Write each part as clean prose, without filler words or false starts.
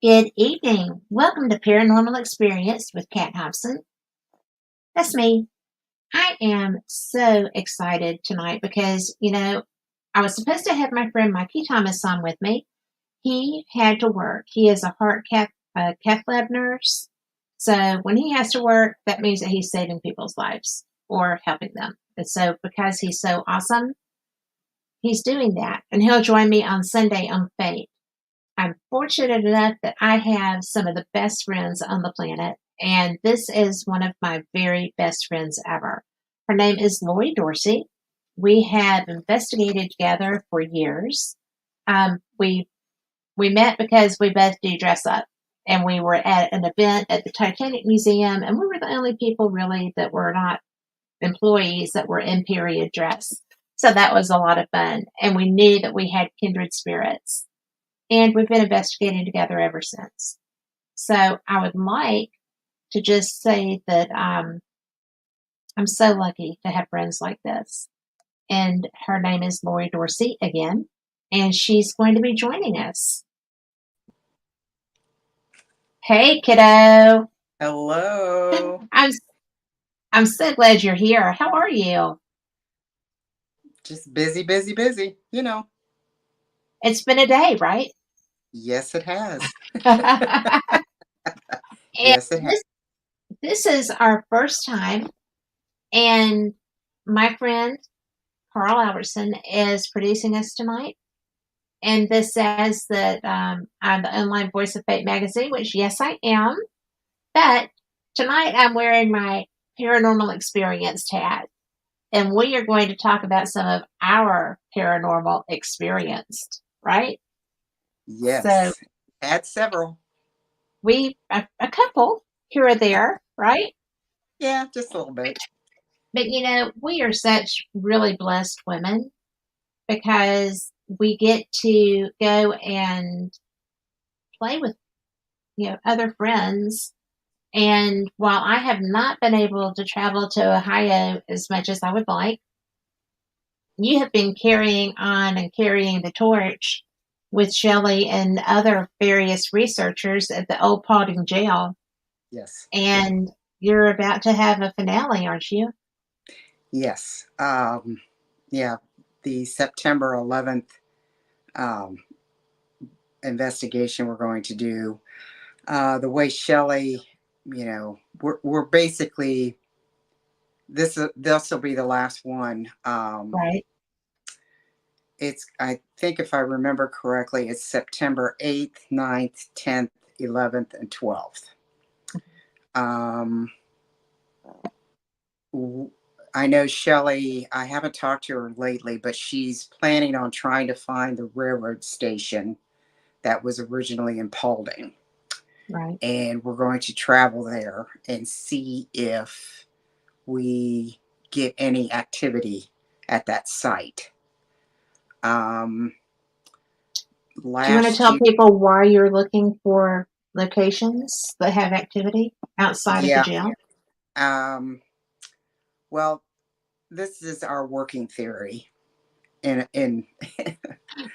Good evening. Welcome to Paranormal Experience with Kat Hobson. That's me. I am so excited tonight because, I was supposed to have my friend Mikey Thomas on with me. He had to work. He is a cath lab nurse. So when he has to work, that means that he's saving people's lives or helping them. And so because he's so awesome, he's doing that. And he'll join me on Sunday on Fate. I'm fortunate enough that I have some of the best friends on the planet, and this is one of my very best friends ever. Her name is Lori Dorsey. We have investigated together for years. We met because we both do dress up, and we were at an event at the Titanic Museum, and we were the only people really that were not employees that were in period dress. So that was a lot of fun, and we knew that we had kindred spirits. And we've been investigating together ever since. So I would like to just say that I'm so lucky to have friends like this. And her name is Lori Dorsey again, and she's going to be joining us. Hey, kiddo. Hello. I'm so glad you're here. How are you? Just busy, busy, busy. It's been a day, right? Yes, it has. and Yes, it has. this is our first time, and my friend Carl Albertson is producing us tonight. And this says that I'm the online voice of Fate magazine, which, yes, I am. But tonight I'm wearing my paranormal experience tag. And we are going to talk about some of our paranormal experience, right? So Yes. Had several. a couple here or there, right? Yeah, just a little bit. But, we are such really blessed women because we get to go and play with other friends. And while I have not been able to travel to Ohio as much as I would like, you have been carrying on and carrying the torch with Shelley and other various researchers at the old Paulding jail. Yes. And you're about to have a finale, aren't you? Yes. Yeah, the September 11th um, investigation we're going to do. The way Shelley, we're basically this will be the last one. Right. I think if I remember correctly, it's September 8th, 9th, 10th, 11th, and 12th. Um, I know Shelley, I haven't talked to her lately, but she's planning on trying to find the railroad station that was originally in Paulding. Right. And we're going to travel there and see if we get any activity at that site. Um, Do you want to Last tell year, people why you're looking for locations that have activity outside of the yeah. jail? Um, well, this is our working theory in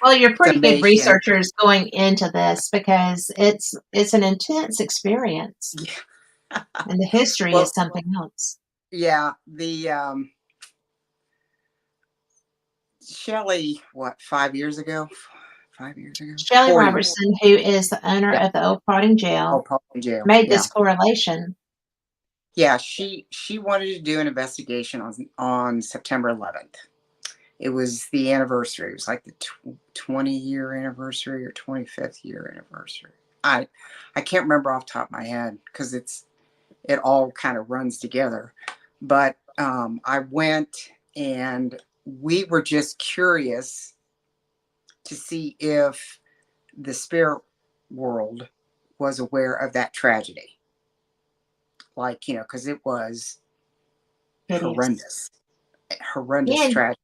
Well, you're pretty good summation. researchers going into this because it's an intense experience, and the history is Well, something else. yeah, the Shelley, what, 5 years ago? 5 years ago? Shelley 4 years. Robertson, who is the owner Yeah. of the Old Parting Oh, Jail, Paulding Jail. made Yeah. this correlation. Yeah, she wanted to do an investigation on September 11th. It was the anniversary. It was like the 20-year anniversary or 25th year anniversary. I can't remember off the top of my head because it all kind of runs together. But I went and we were just curious to see if the spirit world was aware of that tragedy. Like, because it was Hideous. horrendous, horrendous And tragedy.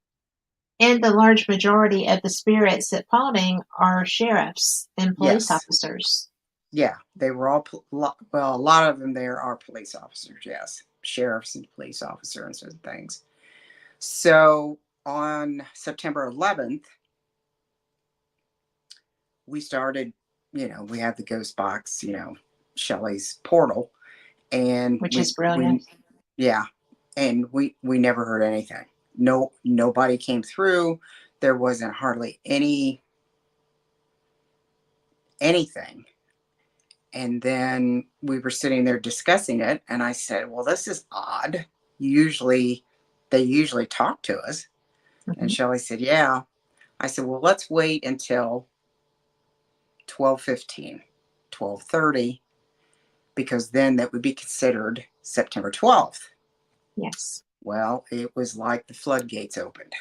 and the large majority of the spirits at Paulding are sheriffs and police Yes. officers. Yeah. They were all, well, a lot of them there are police officers. Yes. Sheriffs and police officers and things. So on September 11th, we started we had the ghost box, Shelley's portal, and which is we brilliant. yeah, and we never heard anything. No, nobody came through. There wasn't hardly anything. And then we were sitting there discussing it, and I said, "Well, this is odd. Usually, they usually talk to us." And Hmm. Shelley said, "Yeah." I said, "Well, let's wait until 12:15, 12:30, because then that would be considered September 12th." Yes. Well, it was like the floodgates opened.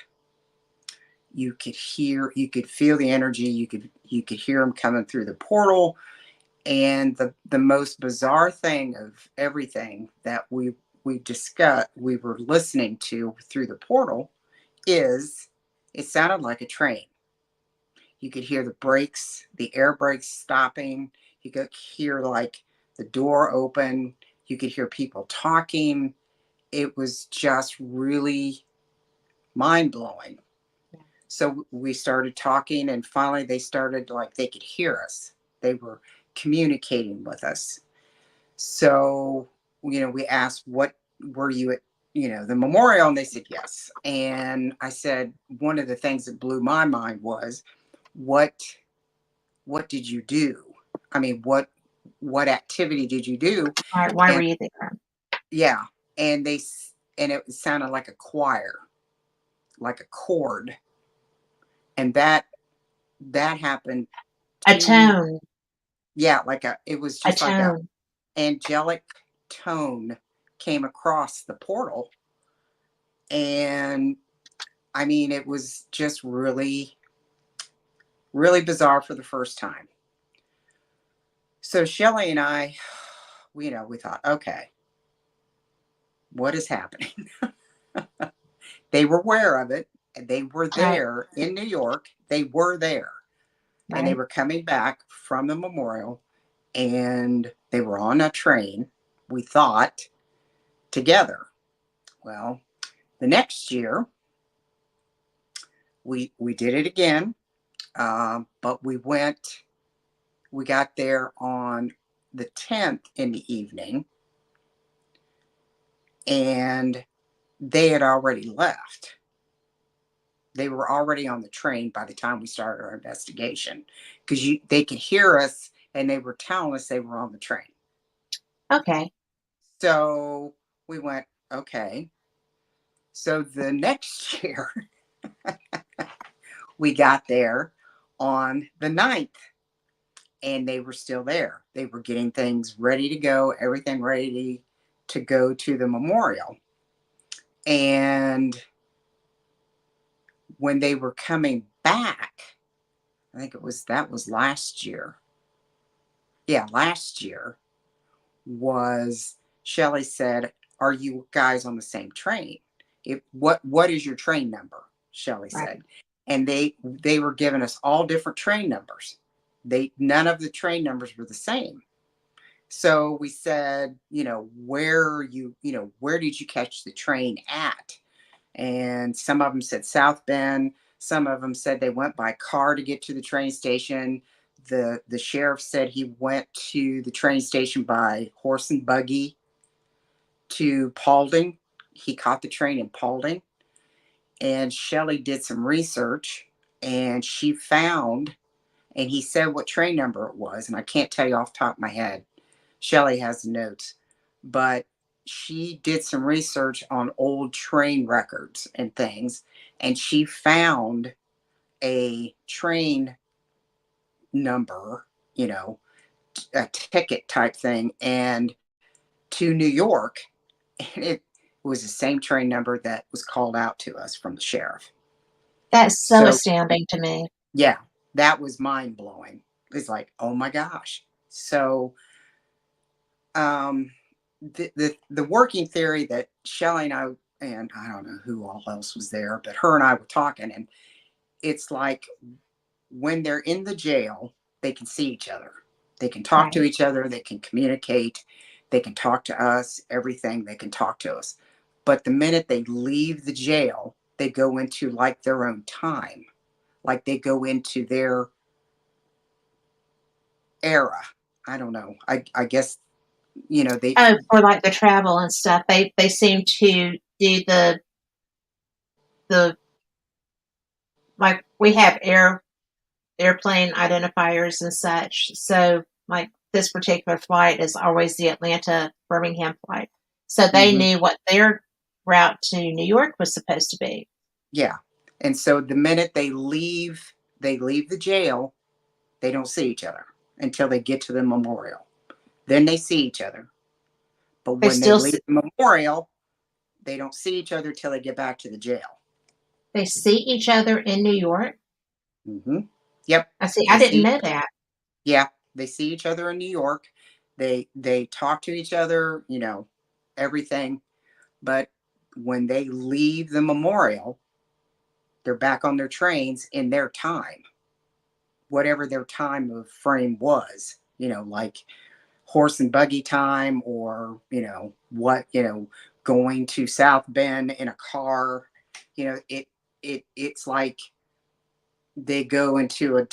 You could feel the energy. You could hear them coming through the portal. And the most bizarre thing of everything that we discussed, we were listening to through the portal, is it sounded like a train. You could hear the brakes, the air brakes stopping. You could hear like the door open. You could hear people talking. It was just really mind blowing. So we started talking, and finally they started, like, they could hear us. They were communicating with us. So, we asked, what were you at, the memorial? And they said yes. And I said, one of the things that blew my mind was, what what did you do? I mean, what activity did you do? All right. Why were And you there? yeah, and and it sounded like a choir, like a chord, and that happened A two. tone. Yeah, it was A just like a tone. angelic tone came across the portal. And I mean, it was just really, really bizarre for the first time. So Shelley and I, we thought, okay, what is happening? They were aware of it. And they were Right. there in New York. They were there, and they Right. were coming back from the memorial, and they were on a train, we thought, together. Well, the next year, we did it again, but we got there on the 10th in the evening, and they had already left. They were already on the train by the time we started our investigation, because they could hear us, and they were telling us they were on the train. Okay. So we went, okay. So the next year, we got there on the 9th, and they were still there. They were getting things ready to go, everything ready to go to the memorial. And when they were coming back, I think that was last year. Yeah, last year was, Shelley said, "Are you guys on the same train? What is your train number?" Shelley Right. said. And they were giving us all different train numbers. None of the train numbers were the same. So we said, where did you catch the train at? And some of them said South Bend. Some of them said they went by car to get to the train station. The sheriff said he went to the train station by horse and buggy to Paulding. He caught the train in Paulding. And Shelley did some research, and she found, and he said what train number it was, and I can't tell you off the top of my head. Shelley has the notes, but she did some research on old train records and things, and she found a train number, you know, a ticket type thing, and to New York, and it was the same train number that was called out to us from the sheriff. That's so So, astounding to me. yeah, that was mind blowing. It's like, oh my gosh. So, um, the working theory that Shelley and I don't know who all else was there, but her and I were talking, and it's like, when they're in the jail, they can see each other. They can talk to Right. each other. They can communicate. They can talk to us, everything. They can talk to us. But the minute they leave the jail, they go into like their own time. Like they go into era. I don't know. I guess, you know, they, Oh, for like the travel and stuff. They seem to do the like we have airplane identifiers and such. So like this particular flight is always the Atlanta Birmingham flight. So they hmm knew what their route to New York was supposed to be. yeah. And so the minute they leave the jail, they don't see each other until they get to the memorial. Then they see each other. But They when they still leave the memorial, they don't see each other till they get back to the jail. they see each other in New York. hmm Yep. I see. I They didn't see, know that. yeah, they see each other in New York. They talk to each other, you know, everything. But when they leave the memorial, they're back on their trains in their time, whatever their time of frame was, you know, like horse and buggy time, or, you know, what, you know, going to South Bend in a car, you know, it's like they go into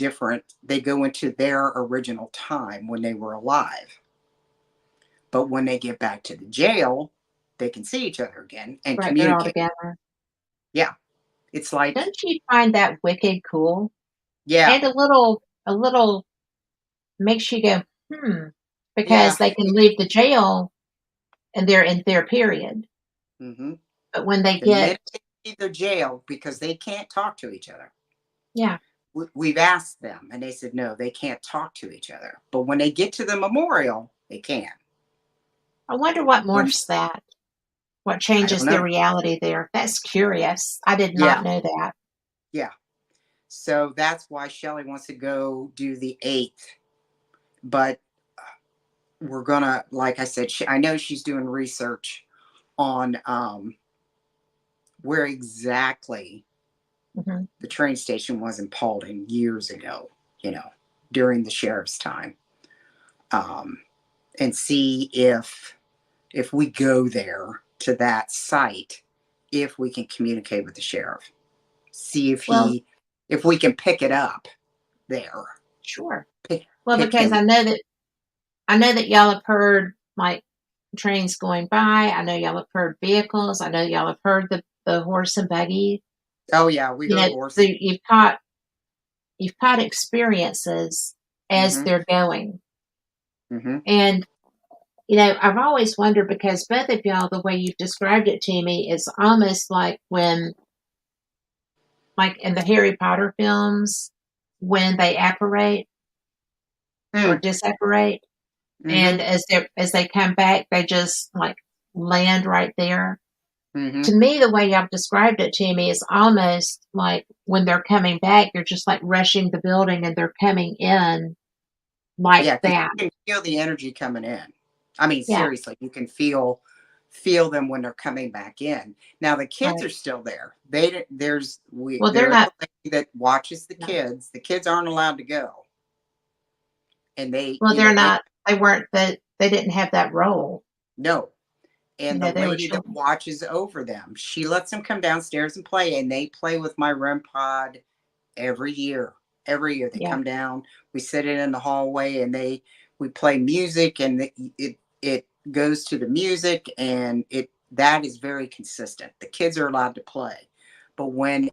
their original time when they were alive. But when they get back to the jail, they can see each other again and Right, they're all communicate. together. Yeah. It's like, Don't you find that wicked cool? yeah, And a little makes you go, yeah. because they can leave the jail and they're in their period. hmm But when they The get, minute they leave the jail, because they can't talk to each other. yeah, We've asked them and they said no, they can't talk to each other. But when they get to the memorial, they can. I wonder what When morphs that, what I don't changes their know. reality there. That's curious. I did not Yeah, know that. yeah. So that's why Shelley wants to go do the 8th. But we're gonna, like I said, I know she's doing research on where exactly Hmm. the train station was in Paulding years ago, you know, during the sheriff's time, um, and see if we go there to that site, if we can communicate with the sheriff, see Well, if we can pick it up there, sure. pick Well, pick because him. I know that y'all have heard like trains going by. I know y'all have heard vehicles. I know y'all have heard the horse and buggy. Oh yeah, we You heard know, so horses. you've caught experiences as Mm-hmm. they're going. Mm-hmm. And I've always wondered because both of y'all, the way you've described it to me, is almost like when, like in the Harry Potter films, when they apparate or Mm. disapparate, Mm-hmm. and as they come back, they just like land right there. Mm-hmm. To me, the way y'all described it to me is almost like when they're coming back, they're just like rushing the building and they're coming in like Yeah, because that. you can feel the energy coming in. I mean, Yeah, seriously, you can feel them when they're coming back in. Now the kids right. are still there. They there's we Well, they're there is a not. lady that watches the No. kids. The kids aren't allowed to go, and they, Well, you they're know, they not. They weren't. They didn't have that role. no. And the They were lady that children. watches over them, she lets them come downstairs and play, and they play with my REM pod every year. Every year they Yeah, come down. We sit in the hallway, and we play music, and it goes to the music, and it that is very consistent. The kids are allowed to play, but when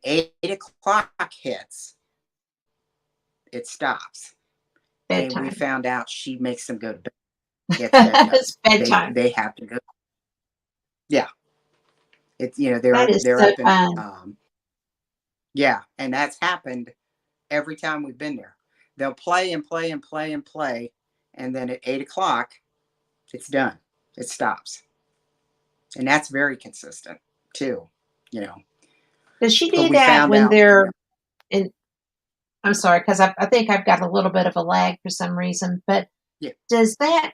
8 o'clock hits, it stops. And we bedtime. found out she makes them go to bed. It's bedtime. It's bedtime. They have to go. Yeah, it's, you know, That is they're so up in fun. yeah, and that's happened every time we've been there. They'll play and play and play and play, and then at 8 o'clock, it's done. It stops, and that's very consistent too. You know, Does she but do we that found when out. they're in? I'm sorry, because I think I've got a little bit of a lag for some reason. But Yeah, does that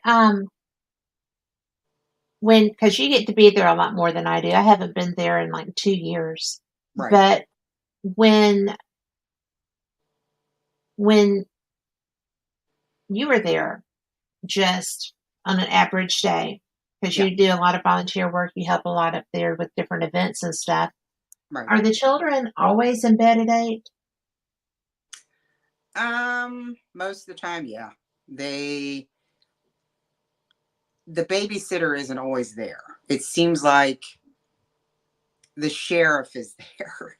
when because you get to be there a lot more than I do. I haven't been there in like 2 years. right, But when when you were there, just on an average day, because yeah, you do a lot of volunteer work, you help a lot up there with different events and stuff. right. Are the children always in bed at 8? Most of the time, yeah. they the babysitter isn't always there. It seems like the sheriff is there.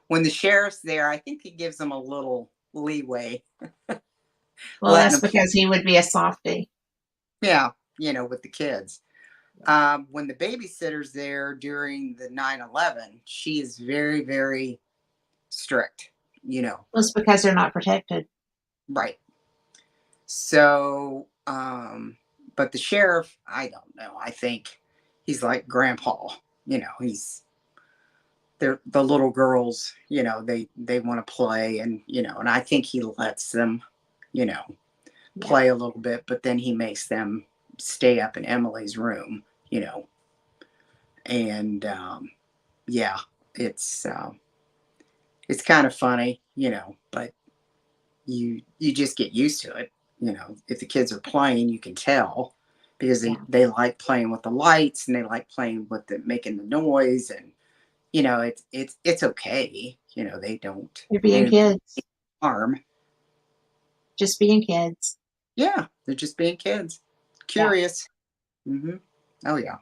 When the sheriff's there, I think he gives them a little leeway, Well, letting that's them play. because he would be a softie. Yeah, with the kids. When the babysitter's there during the 9/11, she is very, very strict, Well, it's because they're not protected. right. So, but the sheriff, I don't know. I think he's like grandpa, he's they're the little girls, they want to play, and I think he lets them, you know, Yeah, play a little bit, but then he makes them stay up in Emily's room, you know, and yeah, it's uh, it's kind of funny, but you just get used to it. If the kids are playing, you can tell because they, yeah. they like playing with the lights and they like playing with the making the noise, and it's okay. They don't They're they being don't kids, harm. just being kids. Yeah, they're just being kids, Yeah, curious. Hmm. Oh yeah.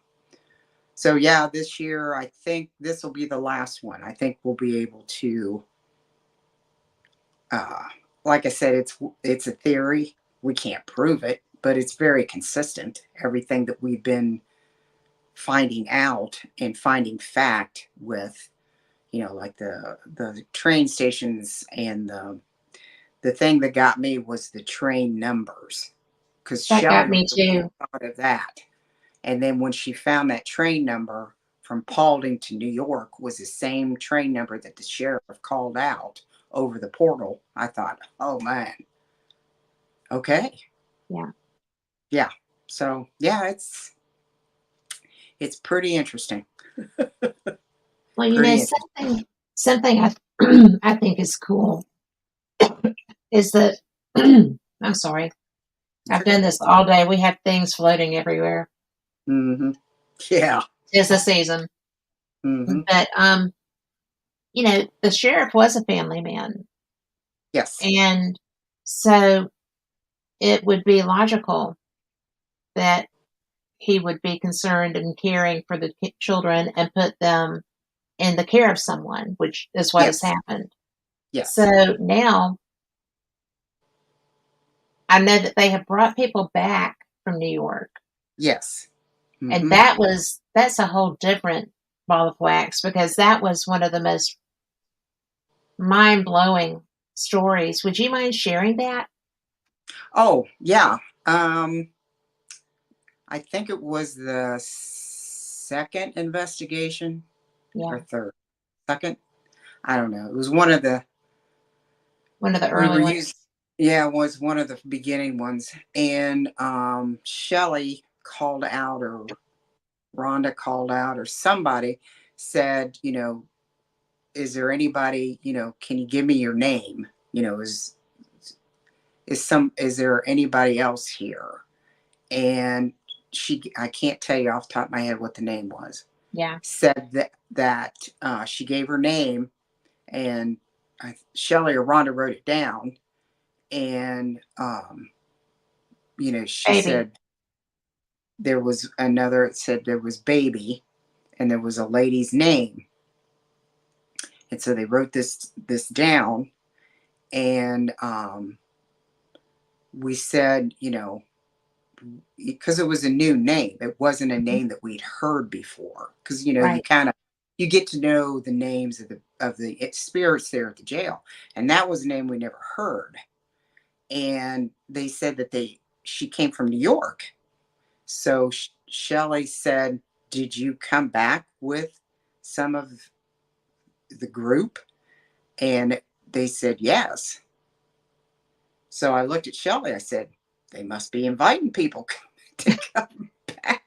So yeah, this year I think this will be the last one. I think we'll be able to, uh, like I said, it's a theory. We can't prove it, but it's very consistent. Everything that we've been finding out and finding fact with, like the train stations, and the thing that got me was the train numbers, because that got Shelley was me the one too. that thought of that. And then when she found that train number from Paulding to New York was the same train number that the sheriff called out over the portal, I thought, oh man, okay. Yeah. Yeah. So yeah, it's pretty interesting. Well, Pretty interesting. something I think is cool is that I'm sorry. It's I've done okay. this all day. We have things floating everywhere. Mm-hmm. Yeah. It's the season. Mm-hmm. But the sheriff was a family man. Yes. And so it would be logical that he would be concerned and caring for the children and put them in the care of someone, which is what has Yes. happened. Yes. So now I know that they have brought people back from New York. Yes. And Mm-hmm. that's a whole different ball of wax because that was one of the most mind blowing stories. Would you mind sharing that? Oh, yeah. Um, I think it was the second investigation or Yeah. third. Second. I don't know. It was one of the One of the we early were ones. used. Yeah, it was one of the beginning ones. And Shelley called out, or Rhonda called out, or somebody said, is there anybody, can you give me your name? Is there anybody else here? And I can't tell you off the top of my head what the name was. Yeah. Said that she gave her name, and Shelley or Rhonda wrote it down, and she Baby. said there was another. It said there was baby, and there was a lady's name, and so they wrote this down, and we said, because it was a new name, it wasn't a Mhm. name that we'd heard before, because you Right. kind of you get to know the names of the spirits there at the jail, and that was a name we never heard. And they said that she came from New York. So Shelley said, did you come back with some of the group? And they said yes. So I looked at Shelley. I said, they must be inviting people to come back.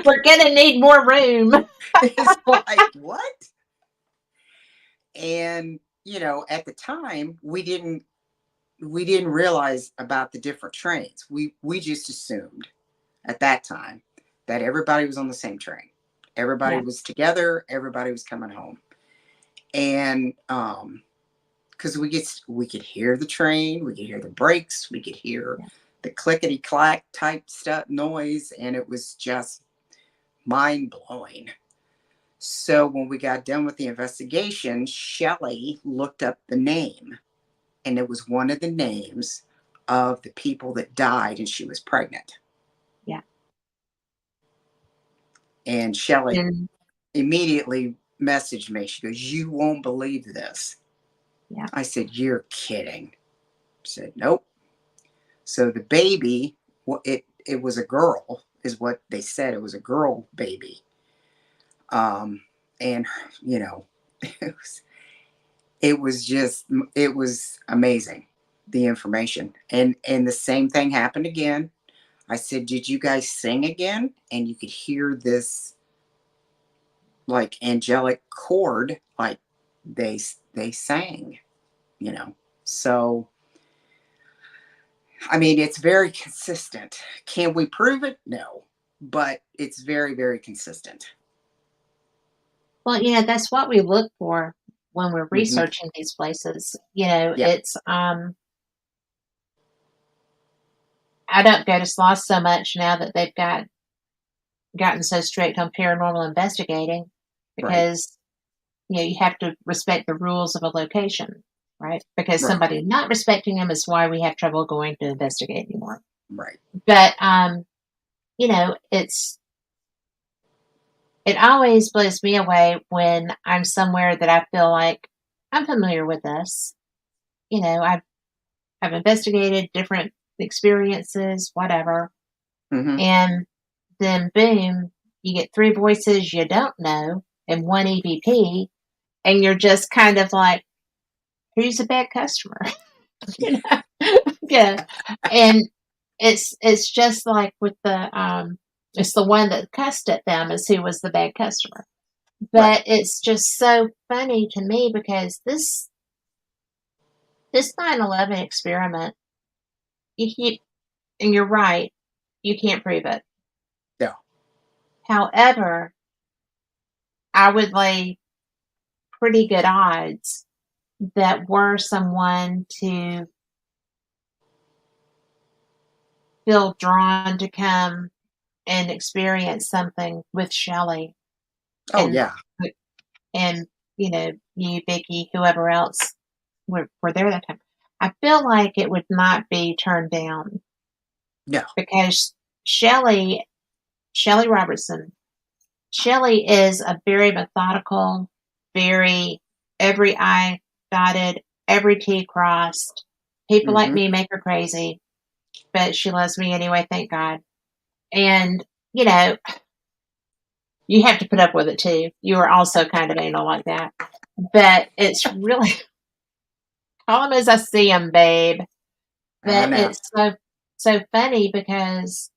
We're gonna need more room. It's like, what? And at the time we didn't realize about the different trains. We just assumed at that time that everybody was on the same train. Everybody Yeah. was together, everybody was coming home. And because because we could hear the train, we could hear the brakes, we could hear Yeah. the clickety clack type stuff noise, and it was just mind blowing. So when we got done with the investigation, Shelley looked up the name, and it was one of the names of the people that died, and she was pregnant. Yeah. And Shelley And immediately messaged me. She goes, "You won't believe this." yeah. I said, "You're kidding." She said, "Nope." So the baby, it was a girl, is what they said. It was a girl baby. Um, and you know, it was, it was just it was amazing, the information. And the same thing happened again. I said, "Did you guys sing again?" And you could hear this like angelic chord, like they sang, you know. So I mean, it's very consistent. Can we prove it? No, but it's very, very consistent. Well, that's what we look for when we're Hmm. researching these places. Yeah, It's I don't go to sloth so much now that they've gotten so strict on paranormal investigating right, because you have to respect the rules of a location, right? Because right, somebody not respecting them is why we have trouble going to investigate anymore. right. But it's it always blows me away when I'm somewhere that I feel like I'm familiar with this. I've investigated different experiences, whatever, Hmm. and then boom, you get three voices you don't know and one EVP, and you're just kind of like, who's a bad customer? you know? Yeah. And it's just like with it's the one that cussed at them as who was the bad customer. Right. But it's just so funny to me because this 9/11 experiment, you and you're right, you can't prove it. No. However, I would lay pretty good odds that were someone to feel drawn to come and experience something with Shelley Oh and yeah. and you, Vicky, whoever else were there that time. I feel like it would not be turned down No. because Shelley Shelley Robertson Shelley is a very methodical, very every I dotted, every T crossed. People like Hmm. me make her crazy, but she loves me anyway, thank God. And, you know, you have to put up with it too. You are also kind of anal like that. But it's really, call them as I see them, babe. I But know. it's so funny because,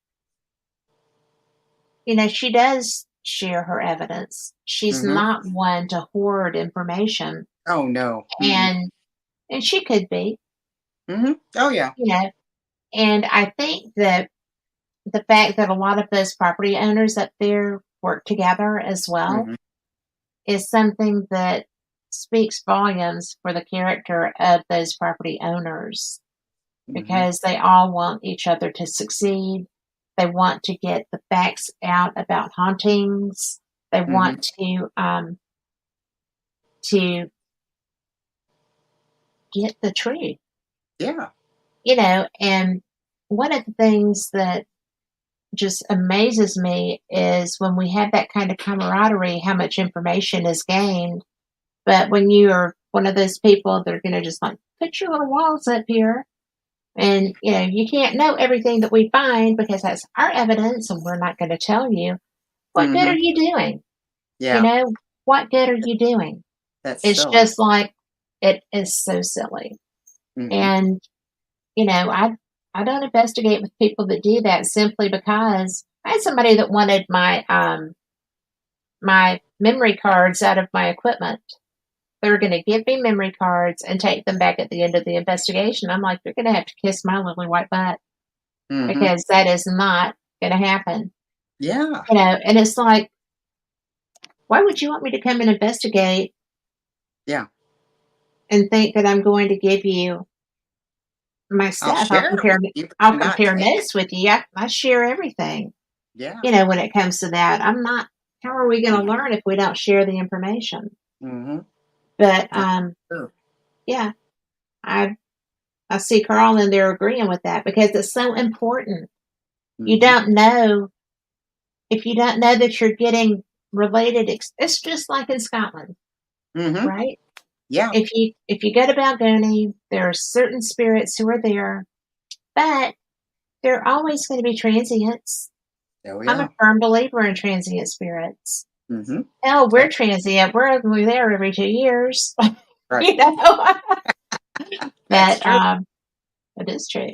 she does share her evidence. She's Hmm. not one to hoard information. Oh no. Mm-mm. And and she could be, Hmm. Oh yeah. you know. And I think that the fact that a lot of those property owners up there work together as well Hmm. is something that speaks volumes for the character of those property owners Hmm. because they all want each other to succeed. They want to get the facts out about hauntings. They Hmm. want to get the truth, Yeah. and one of the things that just amazes me is when we have that kind of camaraderie, how much information is gained. But when you are one of those people that are going to just like put your little walls up here, and you can't know everything that we find because that's our evidence, and we're not going to tell you. What good are Hmm. you doing? You Yeah. know, what good are you doing? That's It's silly. just like it is so silly. Hmm. And I don't investigate with people that do that simply because I had somebody that wanted my memory cards out of my equipment. They were going to give me memory cards and take them back at the end of the investigation. I'm like, you're going to have to kiss my lily white butt Hmm. because that is not going to happen. Yeah. And it's like, why would you want me to come and investigate Yeah. and think that I'm going to give you my I'll stuff. share it with you, but I'll to not compare take it. notes with you. I share everything. Yeah. When it comes to that, I'm not. How are we going to learn if we don't share the information? Mm-hmm. But That's true. yeah, I I see Carl in there agreeing with that because it's so important. You Mm-hmm. don't know if you don't know that you're getting related. It's just like in Scotland, Mm-hmm. right? Yeah. If you go to Balgony, there are certain spirits who are there, but there are always going to be transients. Oh I'm a yeah. firm believer in transient spirits. Mm-hmm. Hell, we're That's transient. We're only there every 2 years, right. you know. That's but true. it is true.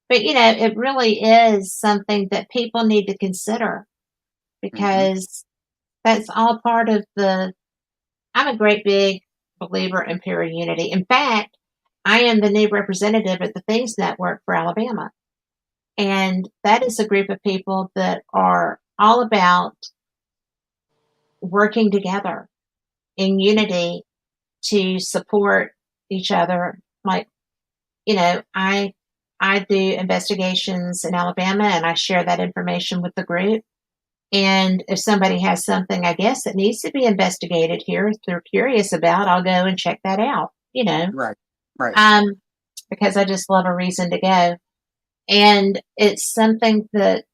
But it really is something that people need to consider Mm-hmm. because that's all part of the. I'm a great big believer in pure unity. In fact, I am the new representative at the Things Network for Alabama. And that is a group of people that are all about working together in unity to support each other. Like, I do investigations in Alabama and I share that information with the group. And if somebody has something, I guess, that needs to be investigated here, if they're curious about, I'll go and check that out. Right. Right. Um, because I just love a reason to go. And it's something that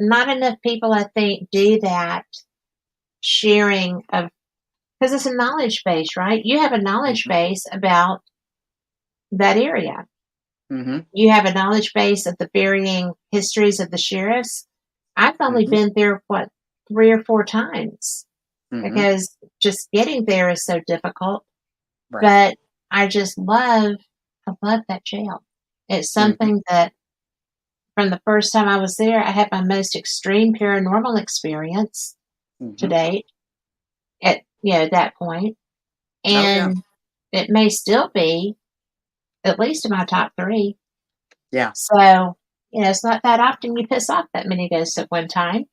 not enough people, I think, do that sharing of, because it's a knowledge base, right? You have a knowledge Mm-hmm. base about that area. Mm-hmm. You have a knowledge base of the varying histories of the sheriffs. I've only Mm-hmm. been there, 3 or 4 times Mm-hmm. because just getting there is so difficult. Right. But I love that jail. It's Mm-hmm. something that from the first time I was there, I had my most extreme paranormal experience to Mm-hmm. date at that point, Oh yeah. and it may still be at least in my top three. Yeah. So it's not that often you piss off that many ghosts at one time.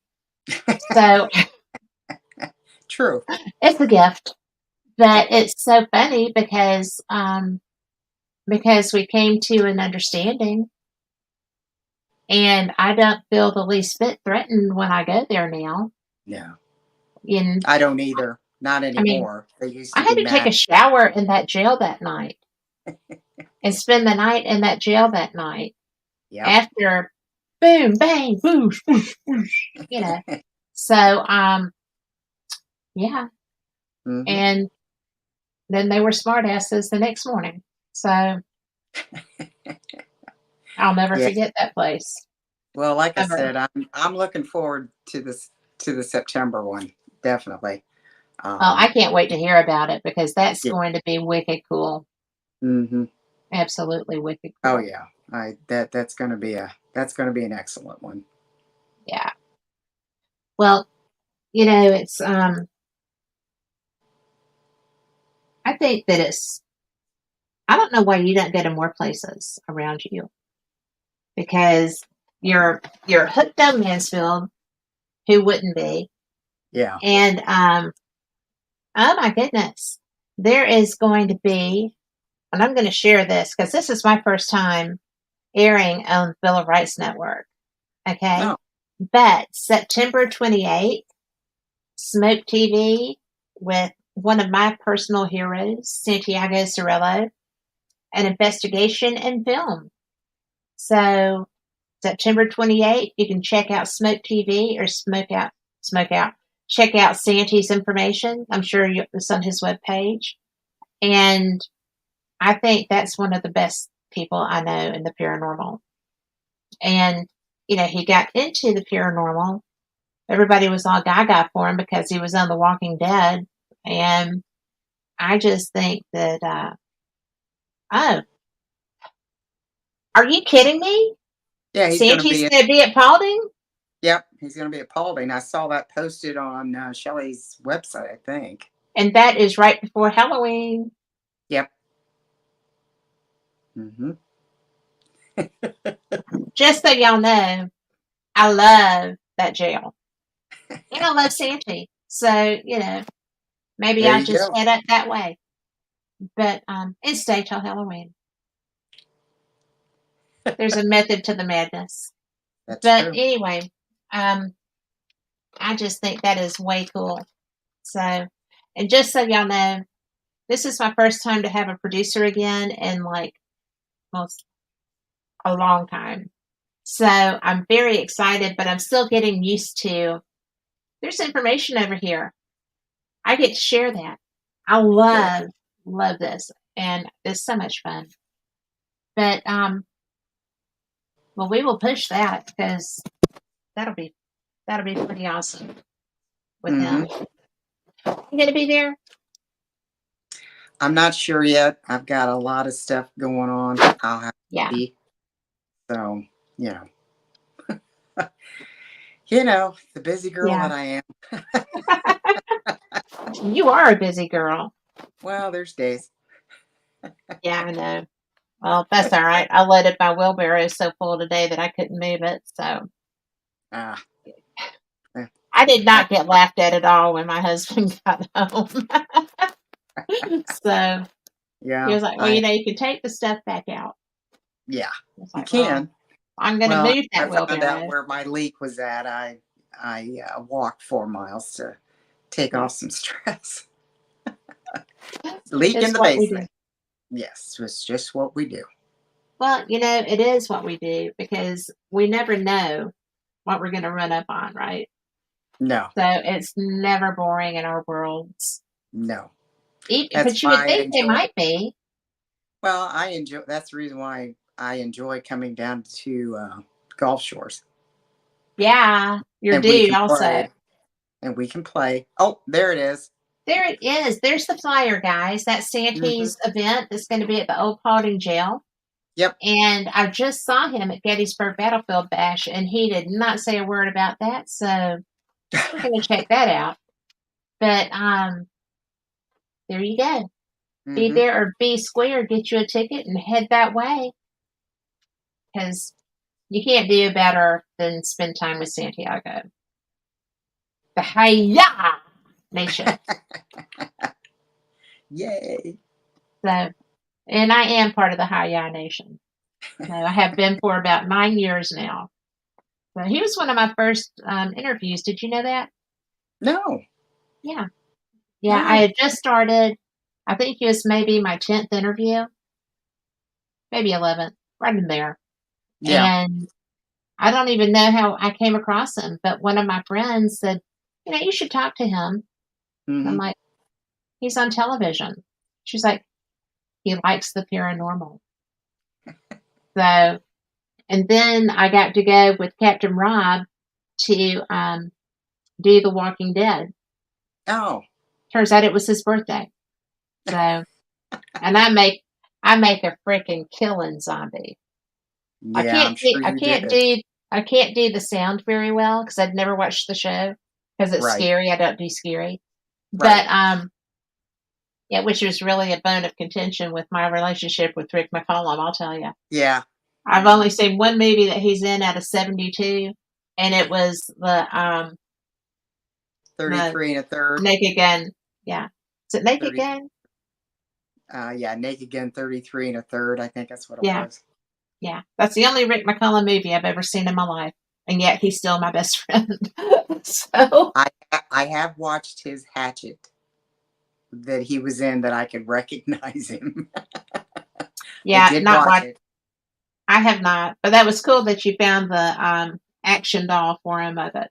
So True. it's a gift. But it's so funny because we came to an understanding, and I don't feel the least bit threatened when I go there now. Yeah. And I don't either. Not I mean, anymore. They used I to had be to take mad. a shower in that jail that night and spend the night in that jail that night Yep. after boom, bang, boosh, boosh, boosh. So, yeah. Mm-hmm. And then they were smartasses the next morning. So I'll never Yeah. forget that place Well, like I ever. said, I'm looking forward to the September one. Definitely. Well, I Um, can't wait to hear about it because that's yeah. going to be wicked cool. Hmm. Absolutely wicked Oh cool. yeah. That's gonna be an excellent one. Yeah. Well, it's I think that I don't know why you don't go to more places around you because you're hooked on Mansfield, who wouldn't be? Yeah. And oh my goodness, there is going to be, and I'm going to share this because this is my first time airing on Bill of Rights Network. Okay, No. but September 28th, Smoke TV with one of my personal heroes, Santiago Cirillo, an investigation and film. So September 28th, you can check out Smoke TV or Smoke Out. Check out Santy's information. I'm sure it's on his webpage. And I think that's one of the best people I know in the paranormal. And, he got into the paranormal. Everybody was all gaga for him because he was on The Walking Dead. And I just think that, oh, are you kidding me? Yeah, he's gonna Santy's be. going to be at Paulding? Yep, he's gonna be at Paulding. I saw that posted on Shelley's website. I think. And that is right before Halloween. Yep. Hmm. Just so y'all know, I love that jail. And I love Santee. So, maybe There I'll you just go. head up that way. But and stay till Halloween. There's a method to the madness. That's But true. anyway, um, I just think that is way cool. So, and just so y'all know, this is my first time to have a producer again in like most a long time. So I'm very excited, but I'm still getting used to there's information over here. I get to share that. I Good. love this, and it's so much fun. But well, we will push that because that'll be that'll be pretty awesome with him. Hmm. You gonna be there? I'm not sure yet. I've got a lot of stuff going on. I'll have to Yeah, see. So, you the busy girl yeah. that I am. You are a busy girl. Well, there's days. Yeah, I know. Well, that's all right. I loaded my wheelbarrow so full today that I couldn't move it. So Ah, eh, I did that's not get laughed at all when my husband got home. So he yeah. was like, "Well, I you can take the stuff back out." yeah. I was You like, "Well, can. I'm going to Well, move I that found out wheelbarrow." where my leak was at. I walked 4 miles to take Yeah, off some stress. Leak in it's the what we do. basement. Yes, it's just what we do. Well, it is what we do because we never know what we're going to run up on, right? No, So it's never boring in our worlds. no. That's But you would why I think they enjoy. might be. Well, I enjoy. That's the reason why I enjoy coming down to Gulf Shores, Yeah, you're and we due can also. play. And we can play. Oh, there it is. There it is. There's the flyer, guys. That's Mm-hmm. Santy's event that's going to be at the Old Paulding Jail. Yep. And I just saw him at Gettysburg Battlefield Bash, and he did not say a word about that. So we're going to check that out. But there you go. Be Mm-hmm. there or be square. Get you a ticket and head that way because you can't do better than spend time with Santiago, the Hiya Nation. Yay. So, and I am part of the Hiya Nation. So I have been for about 9 years now. So he was one of my first interviews. Did you know that? No, Yeah. Yeah. I no. had just started. I think he was maybe my 10th interview, maybe 11th, right in there. Yeah. And I don't even know how I came across him, but one of my friends said, you should talk to him. I'm Mm-hmm. like, he's on television. She's like, he likes the paranormal. So, and then I got to go with Captain Rob to do The Walking Dead. Oh, Turns out it was his birthday. So, and I make a freaking killing zombie. I yeah. can't I'm do sure I you can't did. do I can't do the sound very well because I'd never watched the show because it's Right. scary. I don't do scary, Right. but yeah, which was really a bone of contention with my relationship with Rick McCollum. I'll tell you, Yeah. I've Yeah. only seen one movie that he's in out of 72, and it was the 33 and a third. Naked Gun. Yeah, is it Naked 30. Gun? Yeah. Naked Gun 33 and a third. I think that's what it Yeah, was. yeah. That's the only Rick McCollum movie I've ever seen in my life, and yet he's still my best friend. So I I have watched his Hatchet that he was in that I could recognize him. I yeah, did not watch watch. it. I have not, but that was cool that you found the action doll for him of it.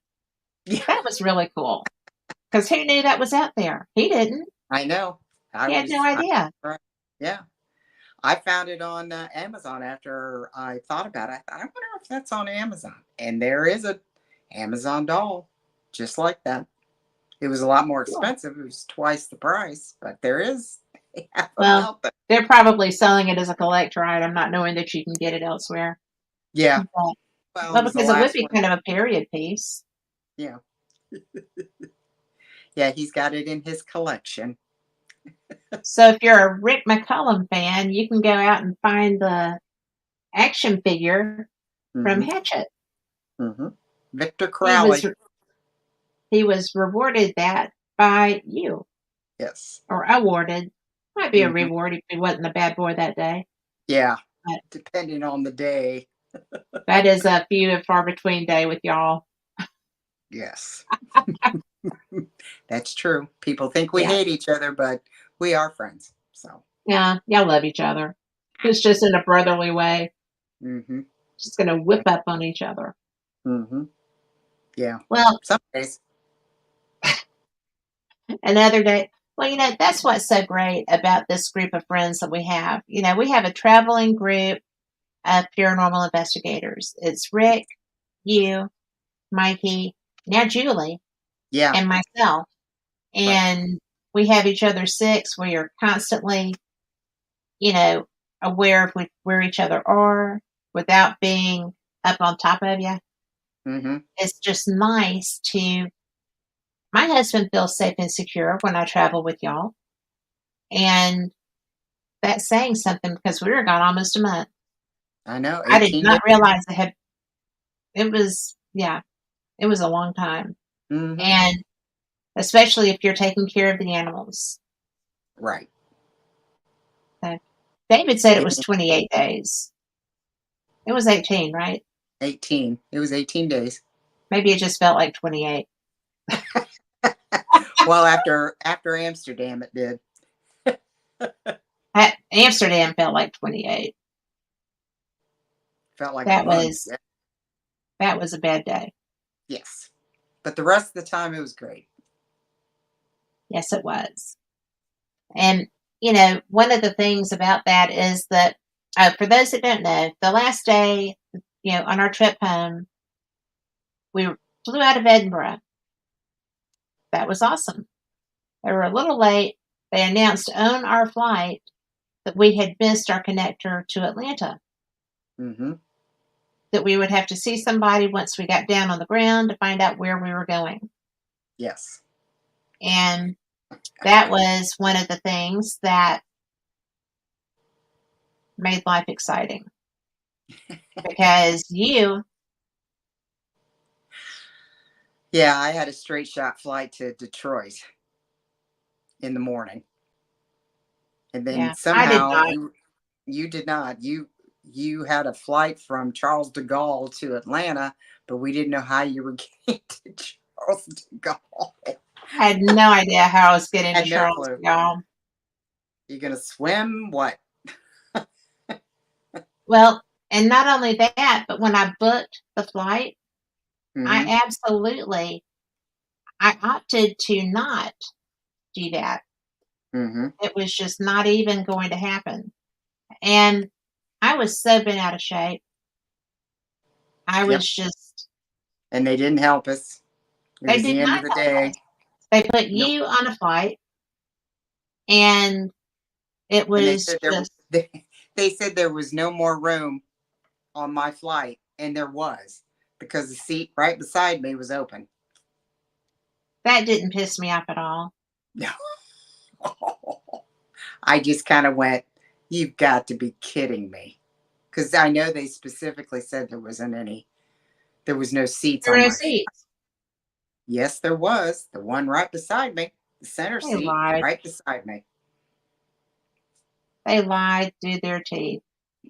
Yeah, That was really cool because who knew that was out there? He didn't. I know. He had no I idea. right. Yeah. I found it on Amazon after I thought about it. I thought, I wonder if that's on Amazon. And there is a Amazon doll just like that. It was a lot more Cool. expensive. It was twice the price, but there is. They have them Well, out there. they're probably selling it as a collector item, not knowing that you can get it elsewhere. Yeah. But, Well, it well, was the because it would last be one. kind of a period piece. Yeah. Yeah, he's got it in his collection. So if you're a Rick McCollum fan, you can go out and find the action figure from Hmm. Hatchet. Hmm. Victor He was Crowley. he was rewarded that by you Yes. or awarded. Might be a Hmm. reward if he wasn't a bad boy that day. Yeah, But depending on the day. that is a few and far between day with y'all. Yes, that's true. People think we Yeah. hate each other, but we are friends. So, Yeah. Y'all love each other. It's just in a brotherly way. hmm Just going to whip up on each other. hmm yeah. Well, Some days. another day. Well, that's what's so great about this group of friends that we have. We have a traveling group of paranormal investigators. It's Rick, you, Mikey, now Julie, Yeah, and myself. right. And we have each other's six. We are constantly, you know, aware of where each other are without being up on top of you. Hmm. It's just nice to, my husband feels safe and secure when I travel with y'all. And that's saying something because we were gone almost a month. I know. I did 18 days. not realize it was, yeah, it was a long time. Hmm. And especially if you're taking care of the animals. Right. So David said it was Getting 28 days. It was 18, right? 18. It was 18 days. Maybe it just felt like 28. Well, after Amsterdam, it did. Amsterdam felt like 28. Felt like a That month. was Yeah. that was a bad day. Yes. But the rest of the time, it was great. Yes, it was. And one of the things about that is that for those that don't know, the last day, on our trip home, we flew out of Edinburgh. That was awesome. They were a little late. They announced on our flight that we had missed our connector to Atlanta, Hmm. that we would have to see somebody once we got down on the ground to find out where we were going. Yes. And that was one of the things that made life exciting because Yeah, I had a straight shot flight to Detroit in the morning. And then yeah, I did somehow not. you did not. You had a flight from Charles de Gaulle to Atlanta, but we didn't know how you were getting to Charles de Gaulle. I had no idea how I was getting to Had no Charles, clue. y'all. You gonna swim? What? Well, and not only that, but when I booked the flight, Hmm. I absolutely I opted to not do that. Hmm. It was just not even going to happen. And I was so bent out of shape. I Yep. was just, And they didn't help us. It they was the did end not of the help day. us. They put Nope. you on a flight, and it And they was said there just, they said there was no more room on my flight, and there was, because the seat right beside me was open. that didn't piss me off at all. No. I just kind of went, "You've got to be kidding me," because I know they specifically said there was no seats There were on no my. seats. Yes, there was the one right beside me, the center They seat lied. right beside me. They lied through their teeth.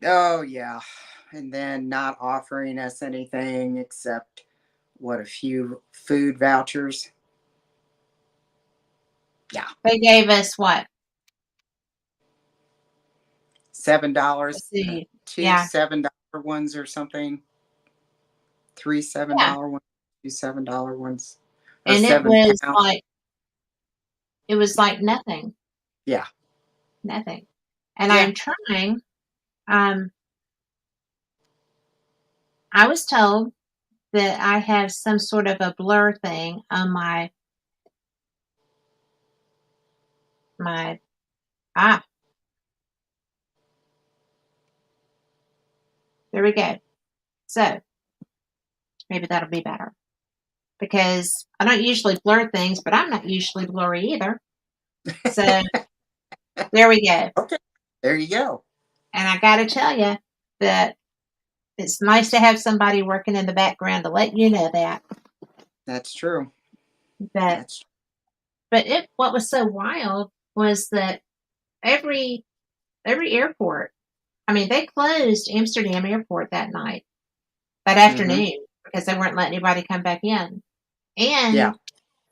Oh yeah, and then not offering us anything except what, a few food vouchers. Yeah, They gave us what? Let's $7, see. two Yeah. $7 ones or something, three seven Yeah. dollar ones, two $7 ones, or And it seven was pound. like, it was like nothing, Yeah, nothing. And yeah. I'm trying, um, I was told that I have some sort of a blur thing on my, ah, there we go. So maybe that'll be better because I don't usually blur things, but I'm not usually blurry either. So there we go. Okay, there you go. And I got to tell you that it's nice to have somebody working in the background to let you know that. That's true. That, That's but what was so wild was that every airport. I mean, they closed Amsterdam Airport that Mm-hmm. afternoon, because they weren't letting anybody come back in. Yeah. And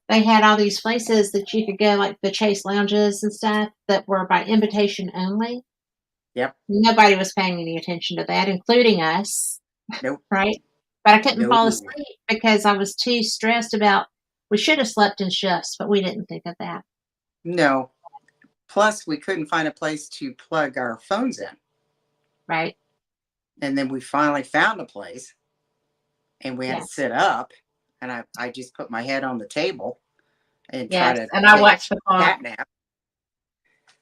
they had all these places that you could go, like the Chase lounges and stuff, that were by invitation only. Yep. Nobody was paying any attention to that, including us, Nope. right? But I couldn't fall No. asleep because I was too stressed about. We should have slept in shifts, but we didn't think of that, No. Plus, we couldn't find a place to plug our phones in. right? And then we finally found a place and we had to Yes, sit up. And I just put my head on the table and try yes. to And I take watched the a clock. cat nap.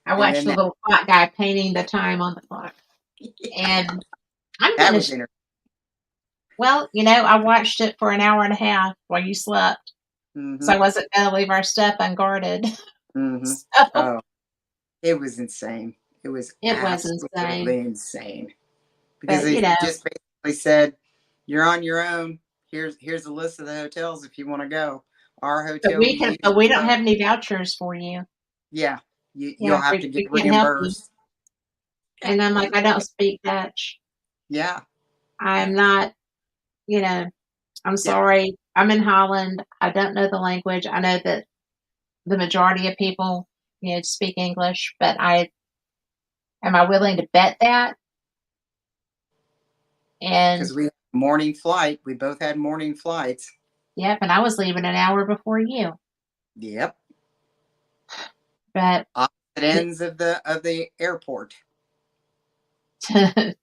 I And watched then the little clock guy painting the time on the clock, yeah, and I'm that gonna. was interesting. Well, I watched it for an hour and a half while you slept, so I Mm-hmm. wasn't gonna leave our stuff unguarded. Mm-hmm. So Oh, it was insane. It was it was insane. absolutely insane because But they just basically said, "You're on your own. Here's a list of the hotels if you want to go. Our hotel we use but we is don't have booked. any vouchers for you. Yeah, you'll Yeah, have to we get can't help you. reimbursed." And I'm like, I don't speak Dutch. Yeah, I'm not, you know, I'm yeah. sorry. I'm in Holland. I don't know the language. I know that the majority of people, speak English, but am I willing to bet that? And Because we had a morning flight. We both had morning flights. yep, and I was leaving an hour before you. Yep. But Opposite ends of the airport.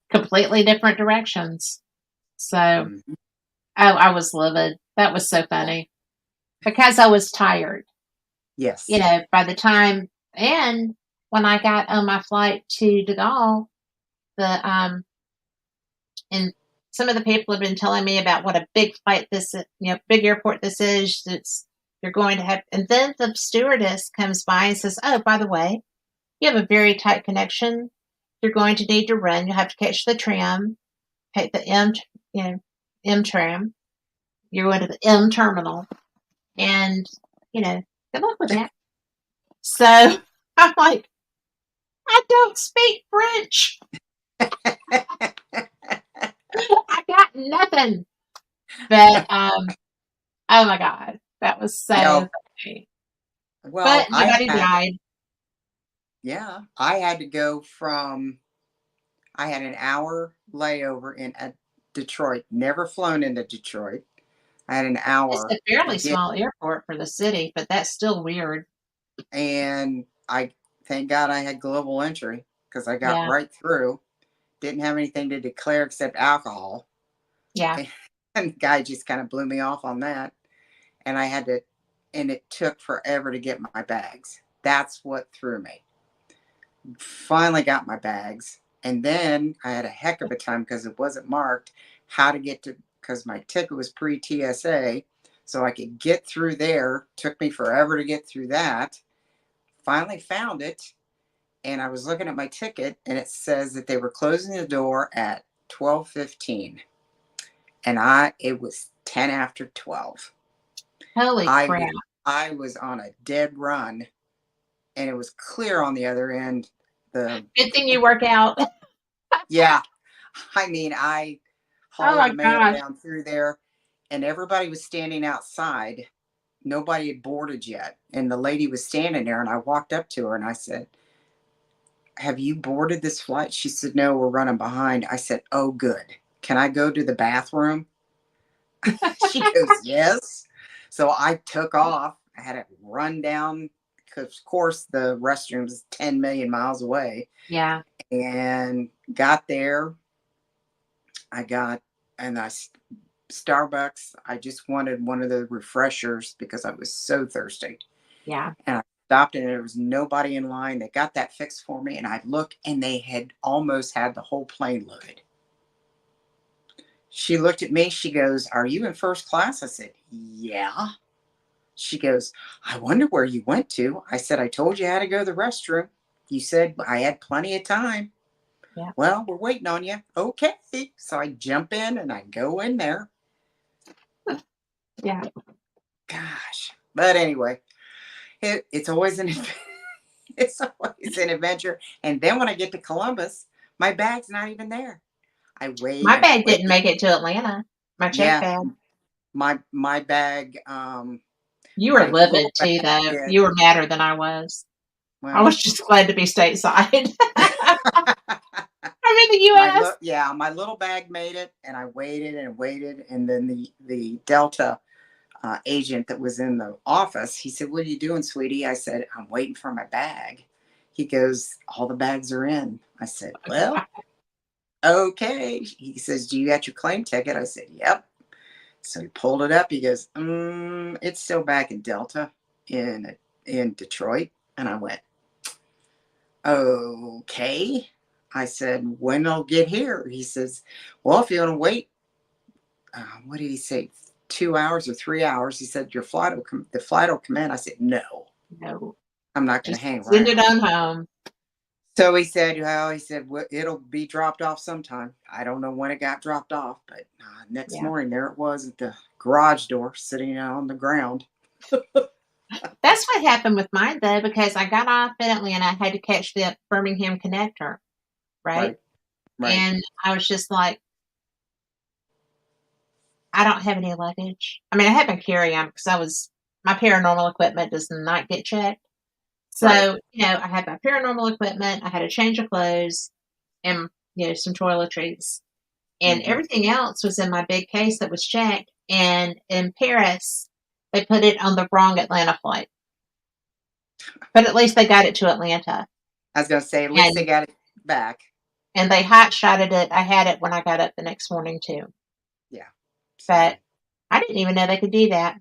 completely different directions. So, Mhm. I was livid. That was so funny because I was tired. Yes. By the time, and when I got on my flight to De Gaulle, and some of the people have been telling me about what a big flight this is, big airport this is. You're going to have, and then the stewardess comes by and says, "Oh, by the way, you have a very tight connection. You're going to need to run. You'll have to catch the tram, take the you know, M tram. You're going to the M terminal, and good luck with that." So I'm like, I don't speak French. I got nothing. But oh my god, that was so No. funny. Well, But nobody died. I had to go from. I had an hour layover in Detroit. Never flown into Detroit. I had an It's hour a to fairly get, small airport for the city, but that's still weird. and I thank God I had global entry because I got Yeah, right through. Didn't have anything to declare except alcohol. yeah. And the guy just kind of blew me off on that. And I had to, and it took forever to get my bags. That's what threw me. Finally got my bags. And then I had a heck of a time because it wasn't marked how to get to, because my ticket was pre TSA. So I could get through there. Took me forever to get through that. Finally found it. And I was looking at my ticket and it says that they were closing the door at 12:15. And it was 10 after 12. Holy I crap. was I was on a dead run and it was clear on the other end. The Good thing you work out. Yeah, I mean, I Oh hauled my the mail gosh. down through there and everybody was standing outside. Nobody had boarded yet. And the lady was standing there and I walked up to her and I said, "Have you boarded this flight?" She said, "No, we're running behind." I said, "Oh, good. Can I go to the bathroom?" She goes, "Yes." So I took off. I had it run down because, of course, the restroom is 10 million miles away Yeah. and got there. I got, and Starbucks. I just wanted one of the refreshers because I was so thirsty. Yeah. And I stopped and there was nobody in line. They got that fixed for me. And I looked and they had almost had the whole plane loaded. She looked at me. She goes, "Are you in first class?" I said, "Yeah." She goes, "I wonder where you went to." I said, "I told you how to go to the restroom. You said I had plenty of time." Yeah. "Well, we're waiting on you." "Okay." So I jump in and I go in there. Yeah. Gosh. But anyway, it's always an It's always an adventure. And then when I get to Columbus, my bag's not even there. I wait My and I bag didn't wait. make it to Atlanta. My check Yeah, bag. my bag, You were my livid whole bag too, though. did You were madder than I was. I well. was just glad to be stateside. I'm in the U.S. Yeah, my little bag made it, and I waited and waited, and then the Delta agent that was in the office, he said, "What are you doing, sweetie?" I said, "I'm waiting for my bag." He goes, "All the bags are in." I said, "Well, okay." He says, "Do you got your claim ticket?" I said, "Yep." So he pulled it up. He goes, "It's still back in Delta in Detroit." And I went, "Okay." I said, "When I'll get here?" He says, "Well, if you want to wait, what did he say? 2 hours or 3 hours?" He said, the flight will come in." I said, "No, No, I'm not going to just hang send it around." on home. So he said, well, it'll be dropped off sometime. I don't know when it got dropped off, but next Yeah. morning, there it was at the garage door sitting on the ground. That's what happened with mine, though, because I got off in Atlanta. I had to catch the Birmingham connector, right? Right, right. And I was just like, I don't have any luggage. I mean, I had my carry-on because my paranormal equipment does not get checked. Right. So, I had my paranormal equipment, I had a change of clothes, and, some toiletries. And Hmm. everything else was in my big case that was checked. And in Paris, they put it on the wrong Atlanta flight. But at least they got it to Atlanta. I was going to say, at least they And got it back. and they hot shotted it. I had it when I got up the next morning too. Yeah. But So I didn't even know they could do that.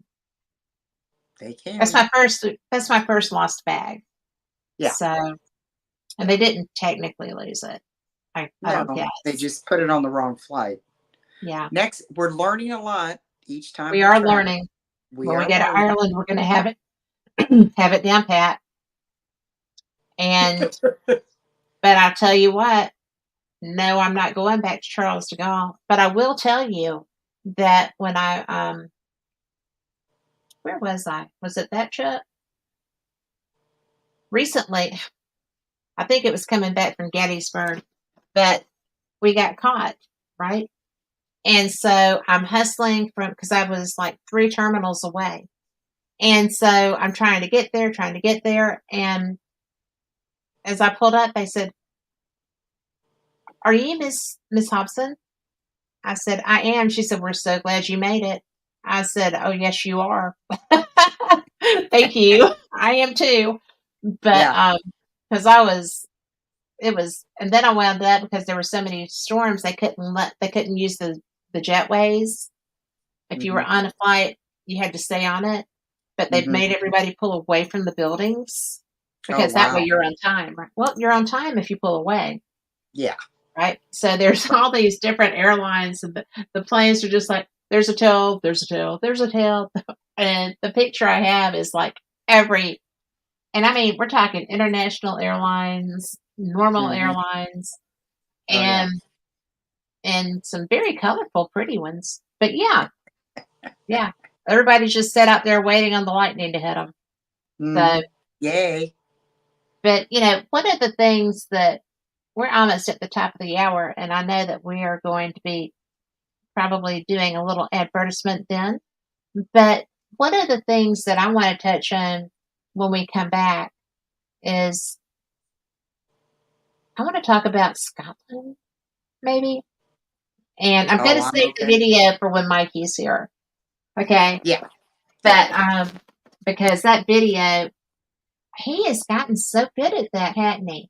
they That's can. my first that's my first lost bag. Yeah. So and they didn't technically lose it. I don't No, they guess. just put it on the wrong flight. Yeah. Next, we're learning a lot each time We we are travel. learning. We When we are go to learning. Ireland, we're gonna have it have it down pat. And but I'll tell you what, no, I'm not going back to Charles de Gaulle. But I will tell you that when where was I? Was it that trip? Recently, I think it was coming back from Gettysburg, but we got caught, right? And so I'm hustling because I was like 3 terminals away. And so I'm trying to get there. And as I pulled up, they said, "Are you Miss Hobson?" I said, "I am." She said, "We're so glad you made it." I said, "Oh, yes, you are." Thank you. I am too. But Yeah. because it was, and then I wound up because there were so many storms they couldn't use the jetways. If you were Hmm. on a flight, you had to stay on it, but they've Hmm. made everybody pull away from the buildings Oh, because that way wow. you're on time. Right? Well, you're on time if you pull away, Yeah. right? So there's all these different airlines, and the planes are just like, there's a tail, there's a tail, there's a tail, and the picture I have is like every, and I mean we're talking international airlines, normal Hmm. airlines, Oh, yeah. and some very colorful, pretty ones. But yeah, yeah, everybody's just sat out there waiting on the lightning to hit them. So, Hmm. Yay. but one of the things that we're almost at the top of the hour, and I know that we are going to be probably doing a little advertisement then. But one of the things that I want to touch on when we come back is I want to talk about Scotland, maybe. And I'm going Oh, to I'm save the okay. video for when Mikey's here. Okay. Yeah. Yeah. But because that video, he has gotten so good at that, hadn't he?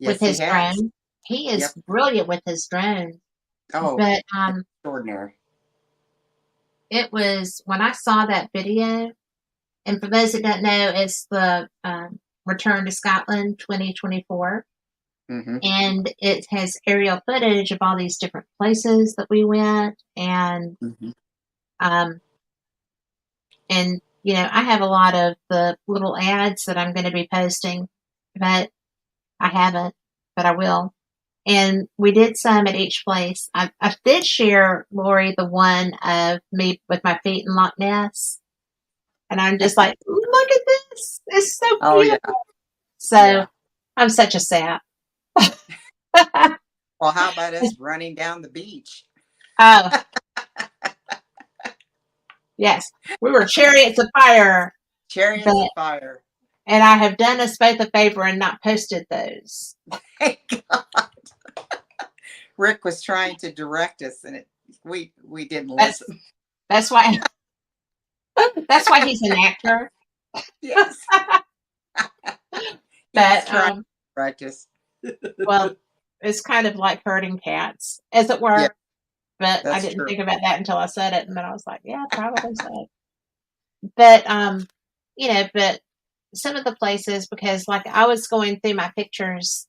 With Yes, he his has. drone. He is Yep. brilliant with his drone. Oh, But extraordinary. it was when I saw that video, and for those that don't know, it's the Return to Scotland 2024. Hmm. And it has aerial footage of all these different places that we went. Hmm. Um, and I have a lot of the little ads that I'm going to be posting, but I haven't, but I will. And we did some at each place. I did share, Lori, the one of me with my feet in Loch Ness. And I'm just like, look at this. It's so Oh, yeah. beautiful. So Yeah. I'm such a sap. Well, how about us running down the beach? Oh, yes. We were chariots of fire, Chariots but of fire. and I have done us both a favor and not posted those. Thank God. Rick was trying to direct us, and we didn't That's listen. that's why that's why he's an actor. Yes, he was But trying to direct us. well, it's kind of like herding cats, as it Yeah, were. But I that's didn't true. think about that until I said it, and then I was like, yeah, probably so. But but some of the places, because like I was going through my pictures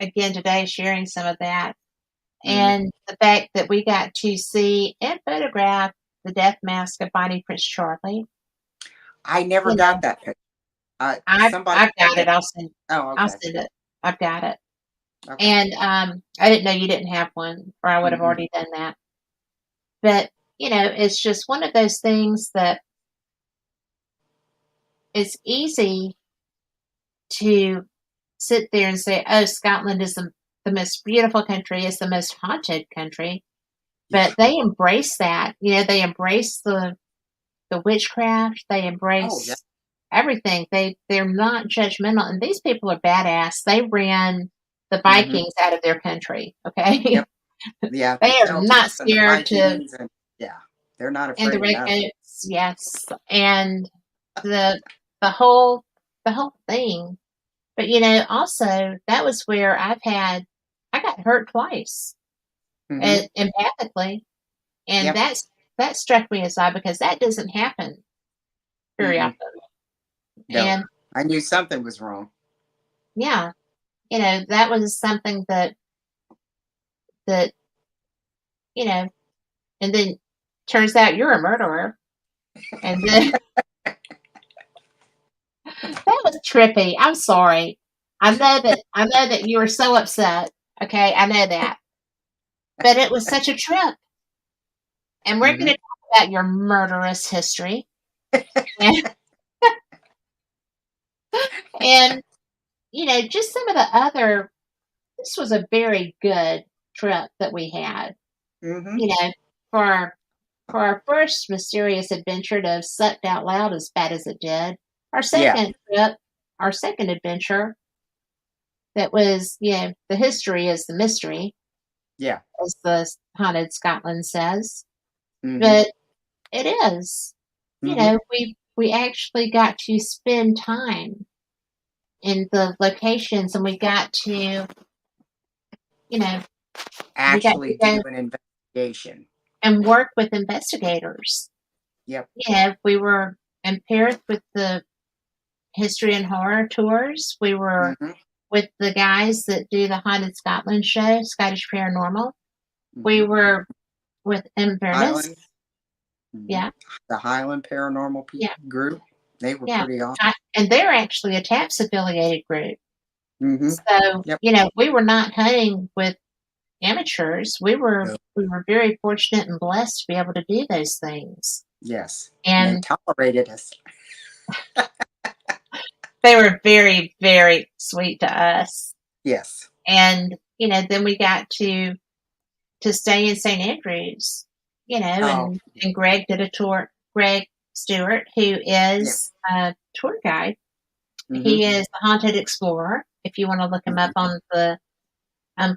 again today, sharing some of that, Hmm. and the fact that we got to see and photograph the death mask of Bonnie Prince Charlie. I never You know, got that picture. Somebody I've said got it. that. Oh, I'll okay, send it. I've got it. okay. And I didn't know you didn't have one, or I would have Mm-mm. already done that. But it's just one of those things that it's easy to sit there and say, "Oh, Scotland is the most beautiful country, is the most haunted country," Yeah. but they embrace that. They embrace the witchcraft. They Oh, yeah. embrace everything. They're not judgmental, and these people are badass. They ran the Hmm. Vikings out of their country. Okay, Yep. Yeah. The they are not Celtics and the scared to, Vikings, and yeah, they're not and the afraid of nothing. redcoats, yes, and the the whole the whole thing. But also that was where I got hurt twice, Hmm. empathically, and Yep. that struck me as odd because that doesn't happen very Mm-mm. often. No, And I knew something was wrong. yeah, that was something that you know, and then turns out you're a murderer, and then that was trippy. I'm sorry. I know that you were so upset. Okay, I know that, but it was such a trip, and we're going Hmm. to talk about your murderous history. And, and just some of the other. This was a very good trip that we had. Hmm. You know, for our first mysterious adventure to have sucked out loud as bad as it did. Our Yeah. second trip, our second adventure, that was the history is the mystery, Yeah. as the haunted Scotland says. Hmm. But it is. Hmm. We actually got to spend time in the locations, and we got to you know we got to Actually do go an investigation. and work with investigators. Yep. We were in Paris with the history and horror tours. We were Hmm. with the guys that do the Haunted Scotland show, Scottish Paranormal. We Hmm. were with Inverness. Highland. Hmm. Yeah, The Highland Paranormal yeah, Group. They were yeah. pretty awesome. And they're actually a TAPS affiliated group. Hmm. So, Yep. we were not hunting with amateurs. We were No. we were very fortunate and blessed to be able to do those things. Yes. And they And tolerated us. they were very, very sweet to us. Yes. And, then we got to stay in St. Andrews, Oh, and Greg did a tour. Greg Stewart, who yeah. is a tour guide, Hmm. he is the Haunted Explorer. If you want to look him up Hmm. on the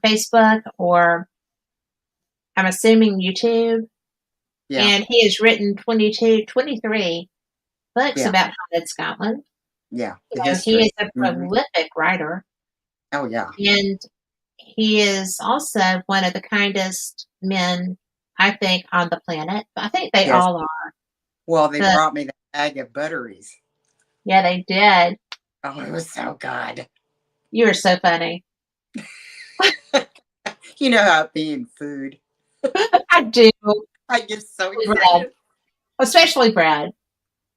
Facebook, or I'm assuming YouTube, Yeah. and he has written 23 books Yeah. about haunted Scotland. Yeah. The He is history. a Hmm. prolific writer, Oh, yeah. and he is also one of the kindest men, I think, on the planet. I think they Yes. all are. Well, they But brought me the bag of butteries. yeah, they did. Oh, it was so good. You are so funny. You know how it be in food. I do. I get so Bread, excited. especially bread,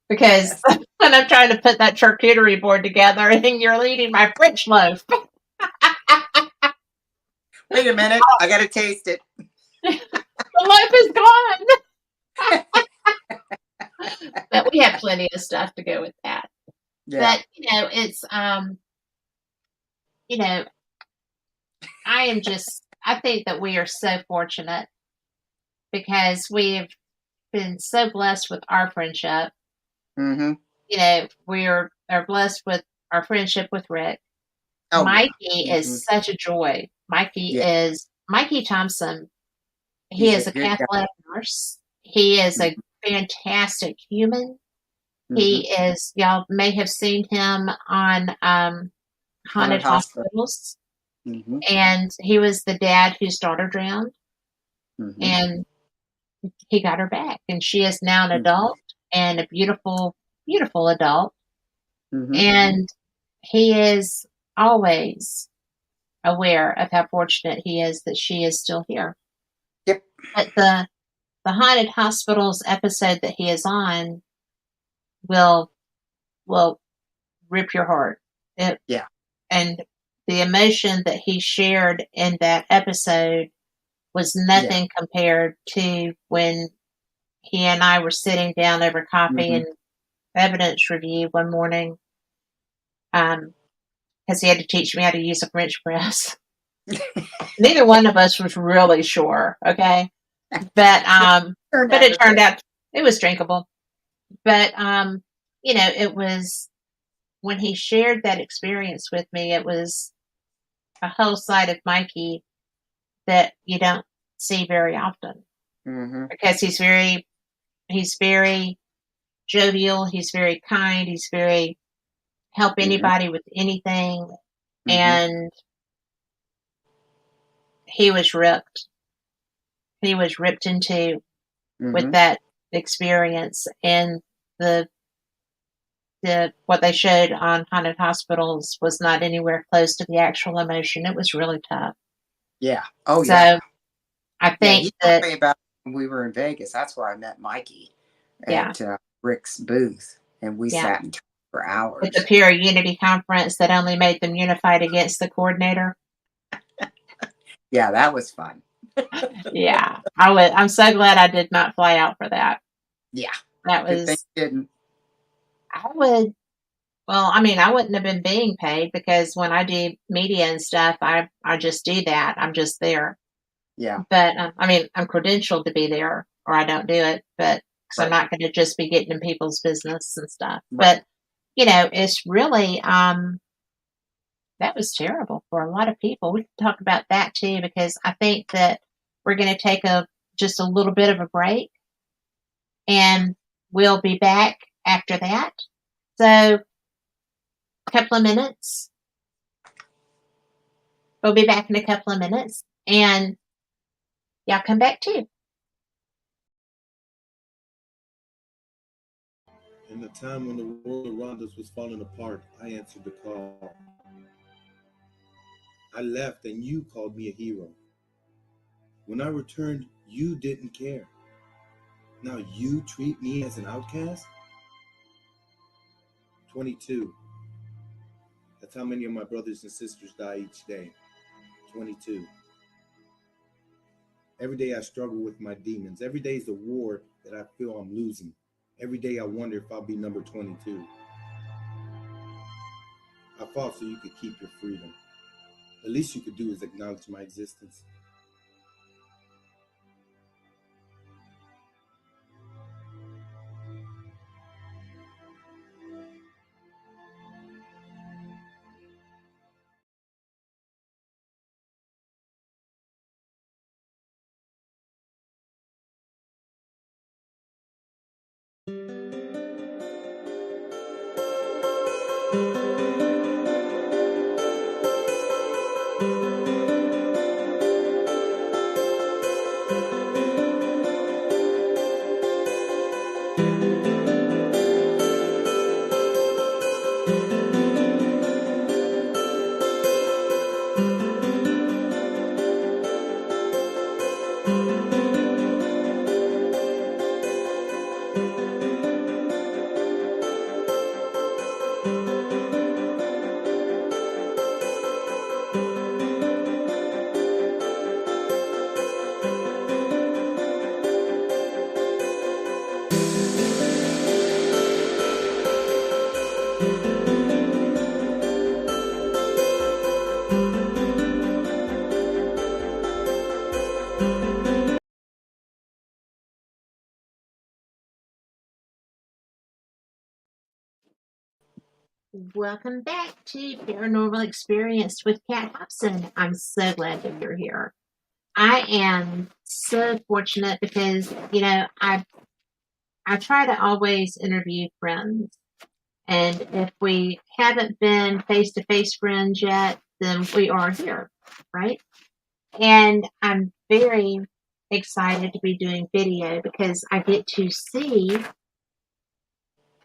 because Yes. when I'm trying to put that charcuterie board together and you're eating my French loaf, Wait a minute. I got to taste it. the loaf is gone. But we have plenty of stuff to go with that. Yeah. But it's you know, I think that we are so fortunate because we've been so blessed with our friendship. Mm-hmm. Are blessed with our friendship with Rick. Oh yeah. Mikey Mm-hmm. is such a joy. Yeah. Mikey Thompson. He He's a is a good guy. Catholic nurse. He is a Mm-hmm. fantastic human. Mm-hmm. Y'all may have seen him on Haunted Haunted hospital. Hospitals, Mm-hmm. and he was the dad whose daughter drowned, Mm-hmm. and he got her back, and she is now an Mm-hmm. adult and a beautiful, beautiful adult, Mm-hmm. and he is always aware of how fortunate he is that she is still here. Yep. But the Haunted Hospitals episode that he is on will will rip your heart. It, Yeah. and the emotion that he shared in that episode was Yeah. nothing compared to when he and I were sitting down over coffee Mm-hmm. and evidence review one morning, because he had to teach me how to use a French press. Neither one of us was really sure, okay? But Turned but out it turned okay. out it was drinkable. But it was when he shared that experience with me, it was a whole side of Mikey that you don't see very often Mm-hmm. because he's very jovial, he's very kind, he's very help Mm-hmm. anybody with anything, Mm-hmm. and he was ripped. He was ripped into with Mm-hmm. that experience, and the what they showed on Haunted Hospitals was not anywhere close to the actual emotion. It was really tough. Yeah. Oh yeah. So I Yeah. think He told that me about when we were in Vegas. That's where I met Mikey yeah, at Rick's booth, and we yeah. sat and talked for At the hours. Pure Unity conference that only made them unified against the coordinator. Yeah, that was fun. Yeah, I'm so glad I did not fly out for that. Yeah. That Good thing was you didn't. I would. Well, I mean, I wouldn't have been being paid because when I do media and stuff, I just do that. I'm just there. Yeah. But I mean, I'm credentialed to be there, or I don't do it. But because I'm Right. not going to just be getting in people's business and stuff. Right. But it's really that was terrible for a lot of people. We can talk about that too because I think that we're going to take a just a little bit of a break, and we'll be back after that. So, a couple of minutes. We'll be back in a couple of minutes, and y'all come back too. In the time when the world around us was falling apart, I answered the call. I left and you called me a hero. When I returned, you didn't care. Now you treat me as an outcast? 22. That's how many of my brothers and sisters die each day. 22. Every day I struggle with my demons. Every day is a war that I feel I'm losing. Every day I wonder if I'll be number 22. I fought so you could keep your freedom. The least you could do is acknowledge my existence. Welcome back to Paranormal Experience with Kat Hobson. I'm so glad that you're here. I am so fortunate because, I try to always interview friends. And if we haven't been face to face friends yet, then we are here, right? And I'm very excited to be doing video because I get to see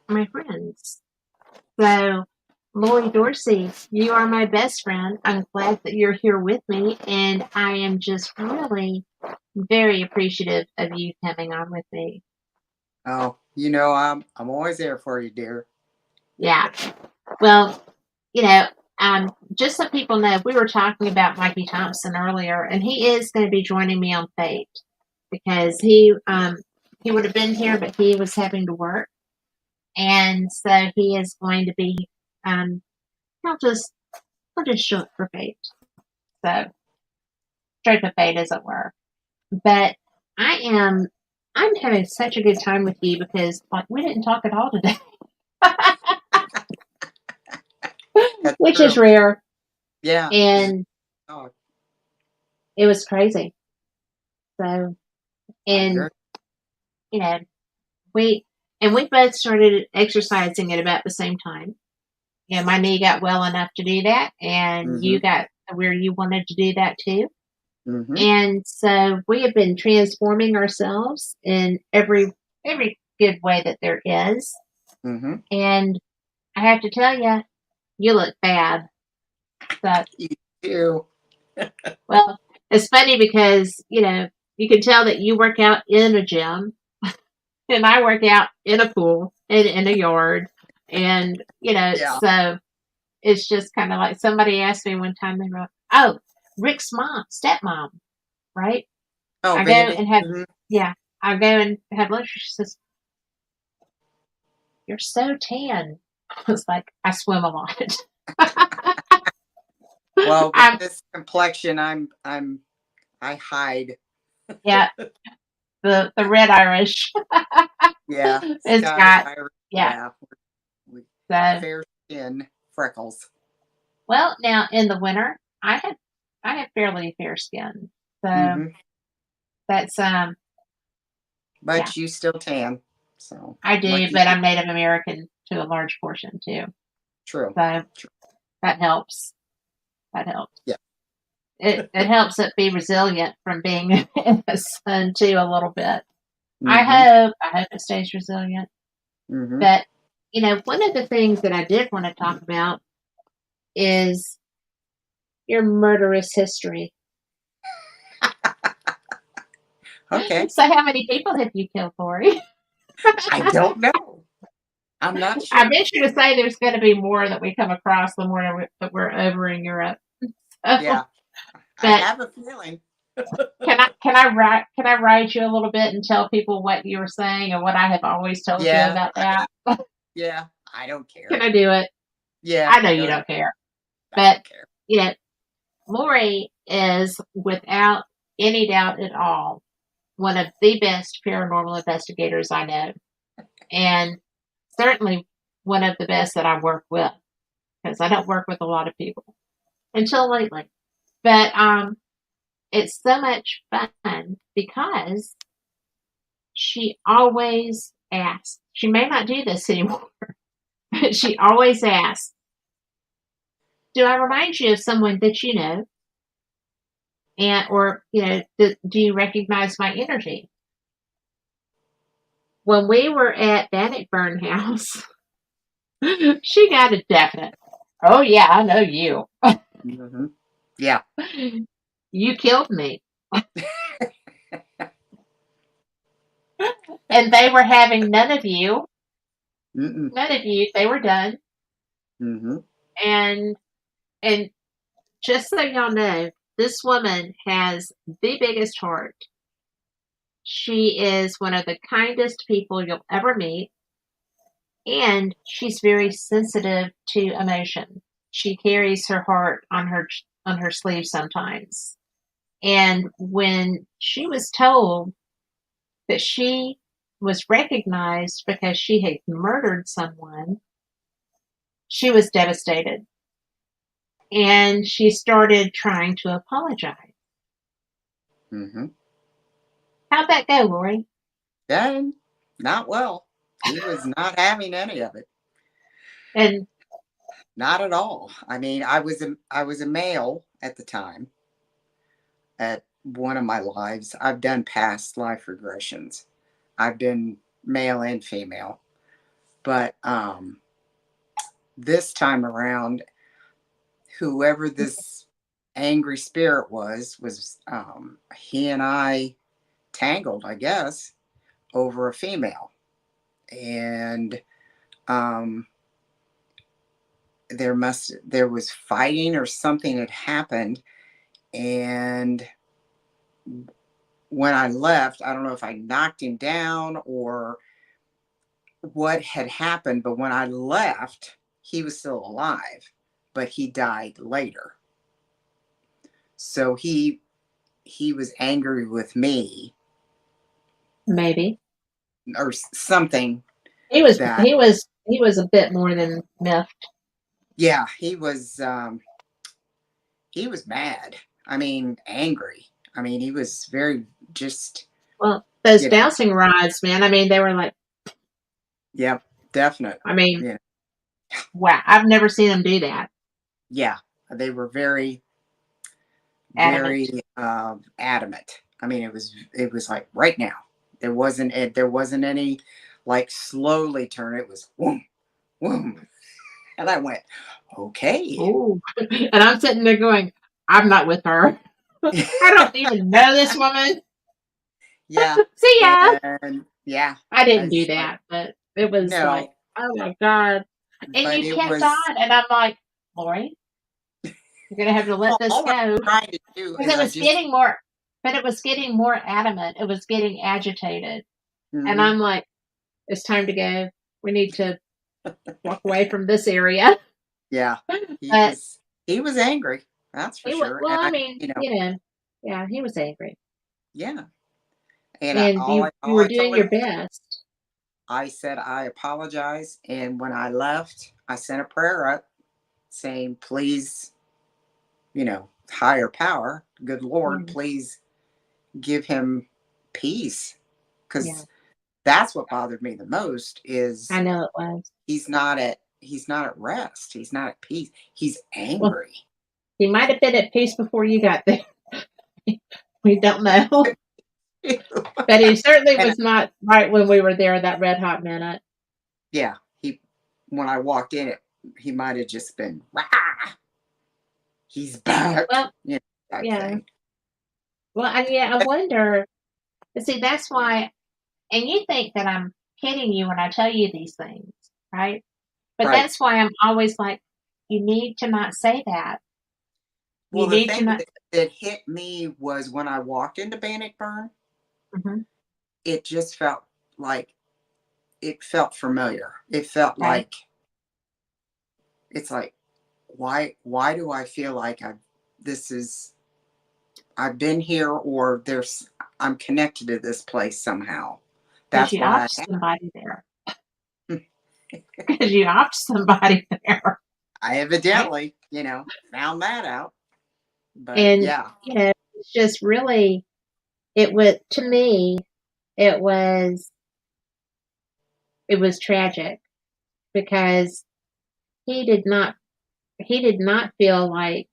my friends. So, Lori Dorsey, you are my best friend. I'm glad that you're here with me, and I am just really very appreciative of you coming on with me. Oh, I'm always there for you, dear. Yeah. Well, just so people know, we were talking about Mikey Thompson earlier, and he is going to be joining me on Fate because he would have been here, but he was having to work, and so he is going to be he'll just show up for Fate. So straight to Fate, as it were. But I'm having such a good time with you because we didn't talk at all today. That's Which true. is rare. Yeah. And Oh, it was crazy. So, and, you know, we both started exercising at about the same time. My knee got well enough to do that, and you got where you wanted to do that too. Mm-hmm. And so we have been transforming ourselves in every good way that there is. Mm-hmm. And I have to tell you, you look bad. So, You too. well, it's funny because, you can tell that you work out in a gym and I work out in a pool and in a yard. And, Yeah. so it's just kind of like somebody asked me one time, they wrote, oh, Rick's stepmom, right? Oh, I go Vandy. and have, Mm-hmm. I go and have lunch. She says, you're so tan. I was like, I swim a lot. Well, with this complexion, I hide. Yeah, the red Irish. Yeah. It's Scottish, got, Irish. yeah. We So, fair skin, freckles. well, now in the winter, I have fairly fair skin. So that's But yeah, you still tan. So I do, lucky but you. I'm Native American to a large portion too. True. So True. that helps. That helps. Yeah. It helps it be resilient from being in the sun too a little bit. Mm-hmm. I hope it stays resilient. Mm-hmm. But one of the things that I did want to talk about is your murderous history. Okay. So how many people have you killed, Lori? I don't know. I'm not sure. I venture to say there's going to be more that we come across the more that we're over in Europe. Yeah. I But have a feeling. can I write you a little bit and tell people what you were saying and what I have always told you Yeah. about that? Yeah. I don't care. Can I do it? Yeah. I know you don't care. I don't care. Lori is without any doubt at all one of the best paranormal investigators I know. And certainly one of the best that I work with, because I don't work with a lot of people until lately. But it's so much fun because she always asks. She may not do this anymore, but she always asks, do I remind you of someone that you know? Or do you recognize my energy? When we were at Bannockburn House, she got a definite, oh yeah, I know you. Mm-hmm. Yeah. You killed me. And they were having none of you. Mm-mm. None of you. They were done. Mm-hmm. And just so y'all know, this woman has the biggest heart. She is one of the kindest people you'll ever meet. And she's very sensitive to emotion. She carries her heart on her sleeve sometimes. And when she was told that she was recognized because she had murdered someone, she was devastated. And she started trying to apologize. Mm-hmm. How'd that go, Lori? Then, not well. He was not having any of it. And Not at all. I mean, I was a male at the time. At one of my lives, I've done past life regressions. I've been male and female, but this time around, whoever this angry spirit was he and I tangled, I guess, over a female, and um, there was fighting or something had happened, and when I left, I don't know if I knocked him down or what had happened, but when I left, he was still alive, but he died later. So he was angry with me maybe or something he was that he was he was a bit more than miffed. yeah, he was mad. I mean, angry. I mean, he was very just, Well, those you know, dowsing rods, man. I mean, they were like, yeah, definite. I mean, Yeah. wow, I've never seen them do that. Yeah. They were very, Adamant. very adamant. I mean, it was like right now. There wasn't any like slowly turn. It was whoom, whoom. And I went, okay. Ooh. And I'm sitting there going, I'm not with her. I don't even know this woman. Yeah. See ya. And yeah, I didn't do it's like, that, but it was like, no, oh my God. And but you it kept was, on, and I'm like, Lori, you're gonna have to let well, this all I'm go. trying to do Because is it was getting more, but it was getting more adamant. It was getting agitated. And mhm. I'm like, it's time to go. We need to walk away from this area. Yeah, he But was, he was angry. That's for he was, sure. well, And I mean, yeah, he was angry. yeah. And And you were I doing told him, your best. I said, I apologize. And when I left, I sent a prayer up saying, please, higher power, good Lord, Mm, please give him peace. yeah, Because that's what bothered me the most I is know it was. he's not at rest. He's not at peace. He's Well, angry. he might have been at peace before you got there. We don't know. But he certainly And was not right when we were there that red hot minute. yeah, when I walked in, he might have just been, rah, he's back, Well, type yeah. thing. Well, I wonder. But see, that's why, and you think that I'm kidding you when I tell you these things, right? But Right. that's why I'm always like, you need to not say that. You Well, the need to thing not. that hit me was when I walked into Bannockburn, Mhm, it just felt like it felt familiar. It felt okay. like it's like why do I feel like I've been here or I'm connected to this place somehow. Because That's you why opt somebody there. Because you opt somebody there. I Right? evidently, found that out. But And, yeah. it's just really, it was, to me, it was, it was tragic because he did not, he did not feel like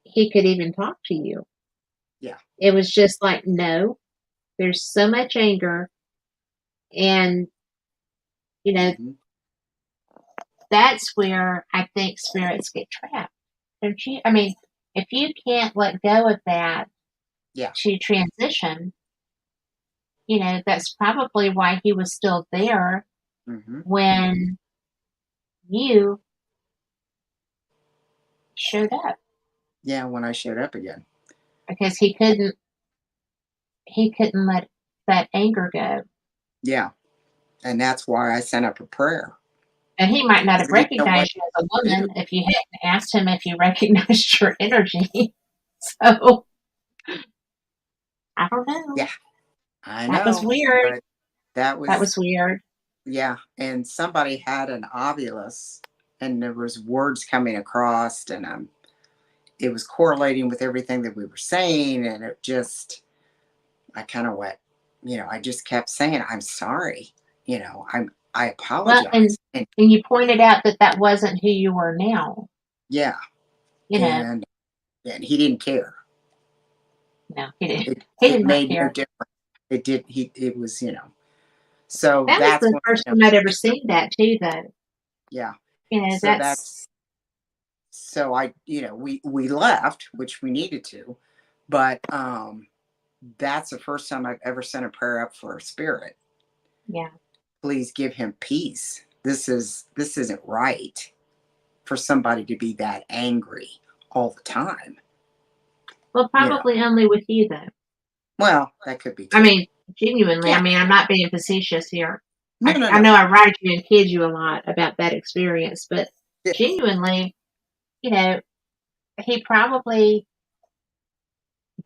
he could even talk to you. Yeah. It was just like, no, there's so much anger. And, you know, Hmm. that's where I think spirits get trapped. Don't you? I mean, if you can't let go of that Yeah. to transition, that's probably why he was still there Hmm. when you showed up Yeah, when I showed up again. because he couldn't let that anger go. Yeah. And that's why I sent up a prayer. And he might not I have didn't know what recognized you as a to do. woman if you hadn't asked him if you recognized your energy. So, don't know. Yeah, I That was know. weird. But that That was, was weird. yeah. And somebody had an ovulus, and there was words coming across, and it was correlating with everything that we were saying, and it just, I kind of went, I just kept saying, I'm sorry, I Well, apologize. And and you pointed out that that wasn't who you were now. yeah, You know, and he didn't care. no, he didn't. It He it did not made no care. difference. It was, so That was that's the when, first time I'd ever seen that too, though. yeah. You know, So we left, which we needed to, but that's the first time I've ever sent a prayer up for a spirit. yeah. Please give him peace. This isn't right for somebody to be that angry all the time. Well, probably only with you, though. Well, that could be I too. mean, genuinely. Yeah. I mean, I'm not being facetious here. No, no, I no. know I write you and kid you a lot about that experience, but Yeah. genuinely, he probably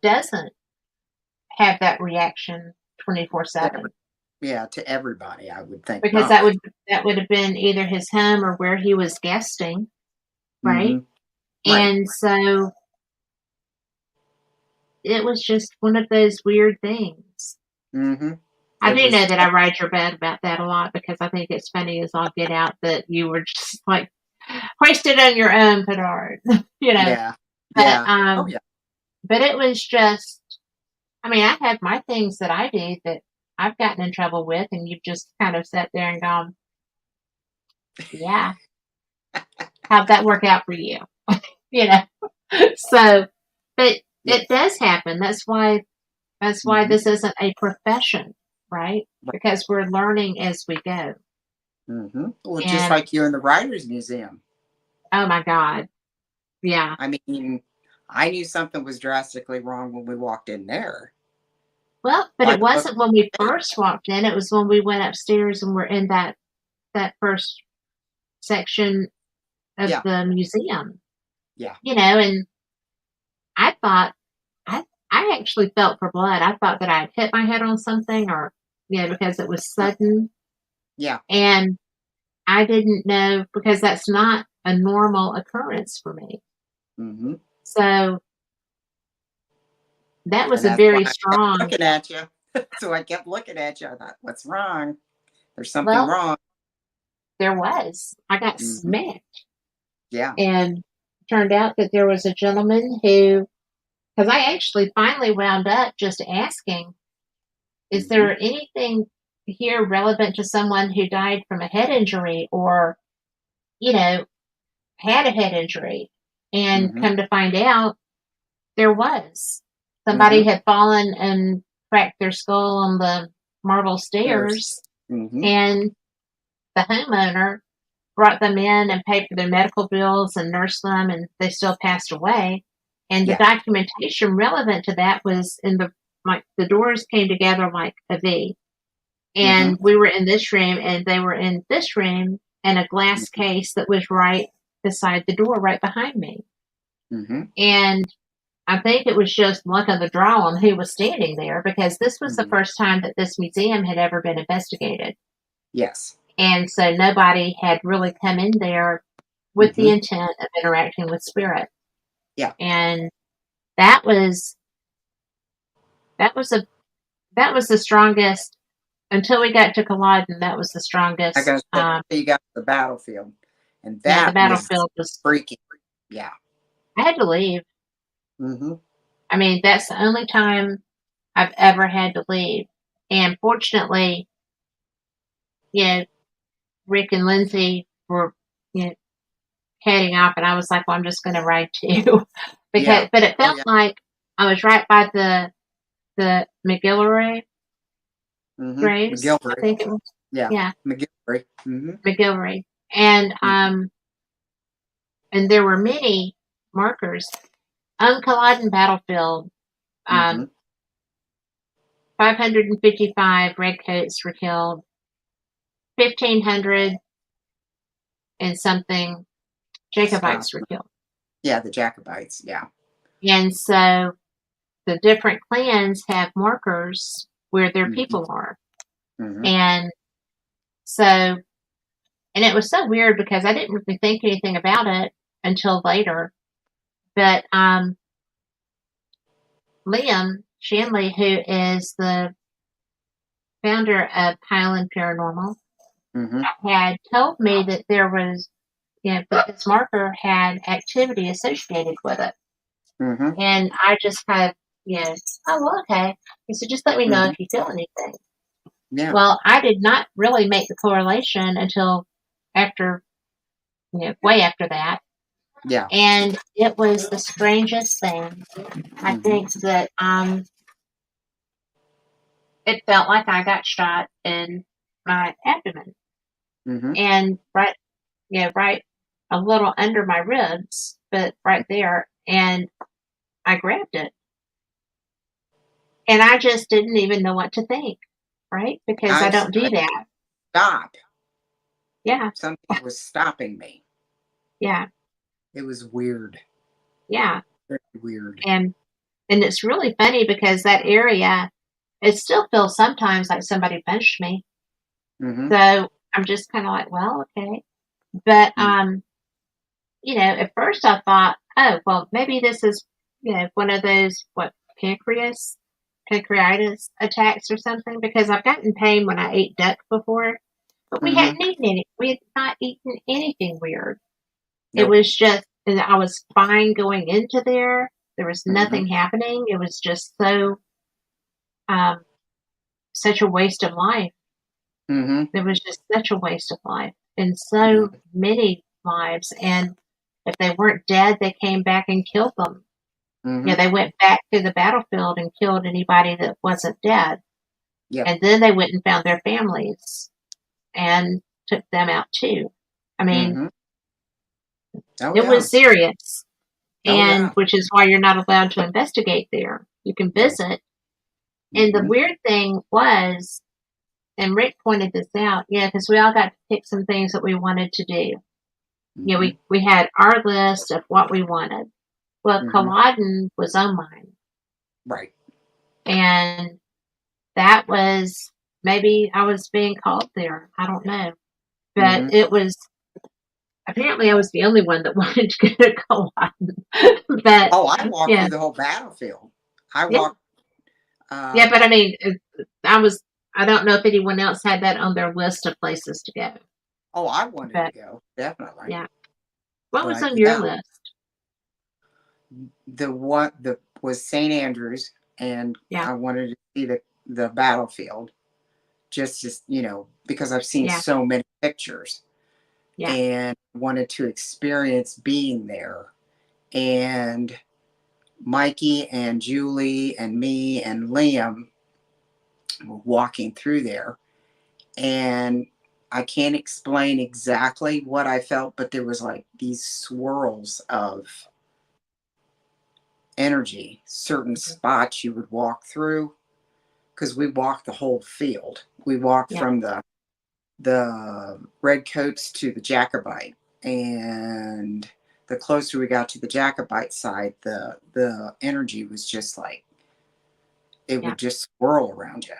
doesn't have that reaction 24/7. Yeah, to everybody, I would think Because not. that would have been either his home or where he was guesting, right? Right. And so it was just one of those weird things. I It do know was, that I ride your bed about that a lot because I think it's funny as all get out that you were just like hoisted on your own petard, yeah, But yeah. Oh yeah. but it was just, I mean, I have my things that I do that I've gotten in trouble with, and you've just kind of sat there and gone, yeah, how'd that work out for you? you know. So, but Yeah. it does happen. That's why this isn't a profession, right? Right. Because we're learning as we go. Well, just And like you in the Writers Museum. oh my God, yeah. I mean, I knew something was drastically wrong when we walked in there. Well, but By it the look wasn't when we of first walked in. It was when we went upstairs and were in that first section of yeah, the museum. yeah. And I thought I actually felt for blood. I thought that I had hit my head on something, or because it was sudden, Yeah. and I didn't know, because that's not a normal occurrence for me. So that was And a that's why very I kept strong. looking at you. So I kept looking at you. I thought, what's wrong? There's something Well, wrong. there was. I got hmm smacked, Yeah. and turned out that there was a gentleman who, because I actually finally wound up just asking, is hmm there anything here relevant to someone who died from a head injury, or, had a head injury? And hmm come to find out, there was. Somebody hmm had fallen and cracked their skull on the marble There's. stairs, hmm and the homeowner brought them in and paid for their medical bills and nursed them, and they still passed away. And the Yeah. documentation relevant to that was the doors came together like a V. hmm And we were in this room, and they were in this room, and a glass case that was right beside the door, right behind me. hmm And I think it was just luck of the draw on who was standing there, because this was the hmm first time that this museum had ever been investigated. Yes. And so nobody had really come in there with the hmm intent of interacting with spirit. Yeah. And that was that was a that was the strongest, until we got to Culloden. That was the I strongest. gotta say, you got to the battlefield, and Yeah, the that was battlefield was. freaky. Yeah. I had to leave. hmm I mean, that's the only time I've ever had to leave. And fortunately, you know, Rick and Lindsay were, you know, heading off, and I was like, "Well, I'm just going to ride too," Yeah. but it Oh felt yeah. like I was right by the McGillivray graves. I McGilvery. think it was. Yeah. Yeah, McGilvery. McGillivray, and and there were many markers on Culloden battlefield. hmm 555 redcoats were killed. 1,500 and something Jacobites were Scotland. killed. Yeah, the Jacobites. Yeah. And so the different clans have markers where their Mhm. people are. Mhm. And so, and it was so weird because I didn't really think anything about it until later. But Liam Shanley, who is the founder of Highland Paranormal, Mhm. had told me that there was, that this marker had activity associated with it. Mhm. And I just kind of, oh, well, okay. He said, just let me know Mhm. if you feel anything. Yeah. Well, I did not really make the correlation until after, way after that. Yeah. And it was the strangest thing. I Mhm. think that it felt like I got shot in my abdomen Mhm. and right a little under my ribs, but right there. And I grabbed it. And I just didn't even know what to think, right? Because I don't do I that. stop. Yeah, Something was stopping me. yeah, It was weird. yeah. Very weird. And it's really funny because that area, it still feels sometimes like somebody punched me. Mhm. So I'm just kind of like, well, okay. But Mhm. at first I thought, oh, well, maybe this is, one of those pancreatitis attacks or something because I've gotten pain when I ate duck before, but we Mhm. hadn't eaten any. We had not eaten anything weird. It Nope. was just, and I was fine going into there. There was Mhm. nothing happening. It was just so, um, such a waste of life. Mhm. It was just such a waste of life and Mhm. so many lives. And if they weren't dead, they came back and killed them. Mhm. They went back to the battlefield and killed anybody that wasn't dead. Yep. And then they went and found their families and took them out too. I mean, Mhm. Oh it yeah. was serious. Oh And yeah. which is why you're not allowed to investigate there. You can No. visit. And the Mhm. weird thing was, and Rick pointed this out, because we all got to pick some things that we wanted to do. Mhm. We had our list of what we wanted. Well, Mhm. Culloden was on mine. Right. And that was, maybe I was being called there. I don't know. But Mhm. it was, apparently I was the only one that wanted to go to Culloden. But, Oh, I walked yeah, through the whole battlefield. I yeah. walked. Yeah, Uh. but I mean, I don't know if anyone else had that on their list of places to go. Oh, I wanted to But, go definitely. yeah. What was But on your yeah, list? the was St. Andrews, and Yeah, I wanted to see the battlefield. Just because I've seen yeah, so many pictures yeah, and wanted to experience being there. And Mikey and Julie and me and Liam were walking through there, and I can't explain exactly what I felt, but there was like these swirls of energy, certain mhm, spots you would walk through because we walked the whole field. We walked yeah, from the redcoats to the Jacobite, and the closer we got to the Jacobite side, the energy was just like it yeah, would just swirl around you,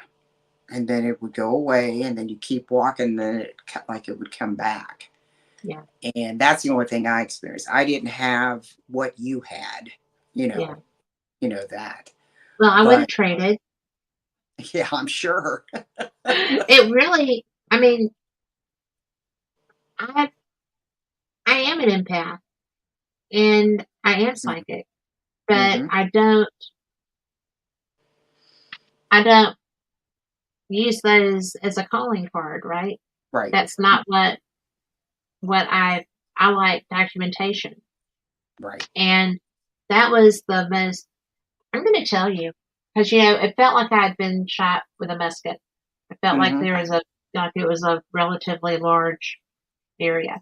and then it would go away, and then you keep walking, then it would come back. yeah, And that's the only thing I experienced. I didn't have what you had, you yeah. know, that. Well, I would have But traded. yeah, I'm sure. It really, I mean, I I am an empath and I am psychic, but Mm-hmm. I don't use those as a calling card, right? Right. That's not what I like documentation. Right. And that was the most, I'm going to tell you, because, it felt like I had been shot with a musket. It felt like Mm-hmm. like it was a relatively large area.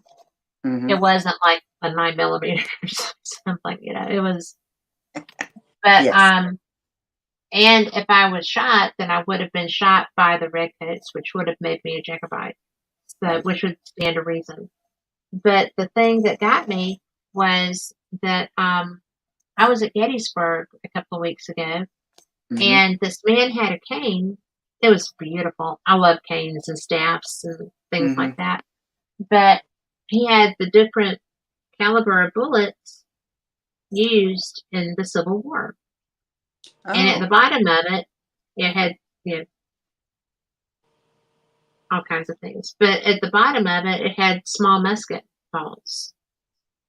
Mm-hmm. It wasn't like a 9 millimeter or something, it was, but, Yes. and if I was shot, then I would have been shot by the redcoats, which would have made me a Jacobite, so, Right. which would stand to reason. But the thing that got me was that I was at Gettysburg a couple of weeks ago, Mm-hmm. And this man had a cane. It was beautiful. I love canes and staffs and things Mm-hmm. like that. But he had the different caliber of bullets used in the Civil War. And at the Oh. bottom of it, it had, you know, all kinds of things. But at the bottom of it, it had small musket balls.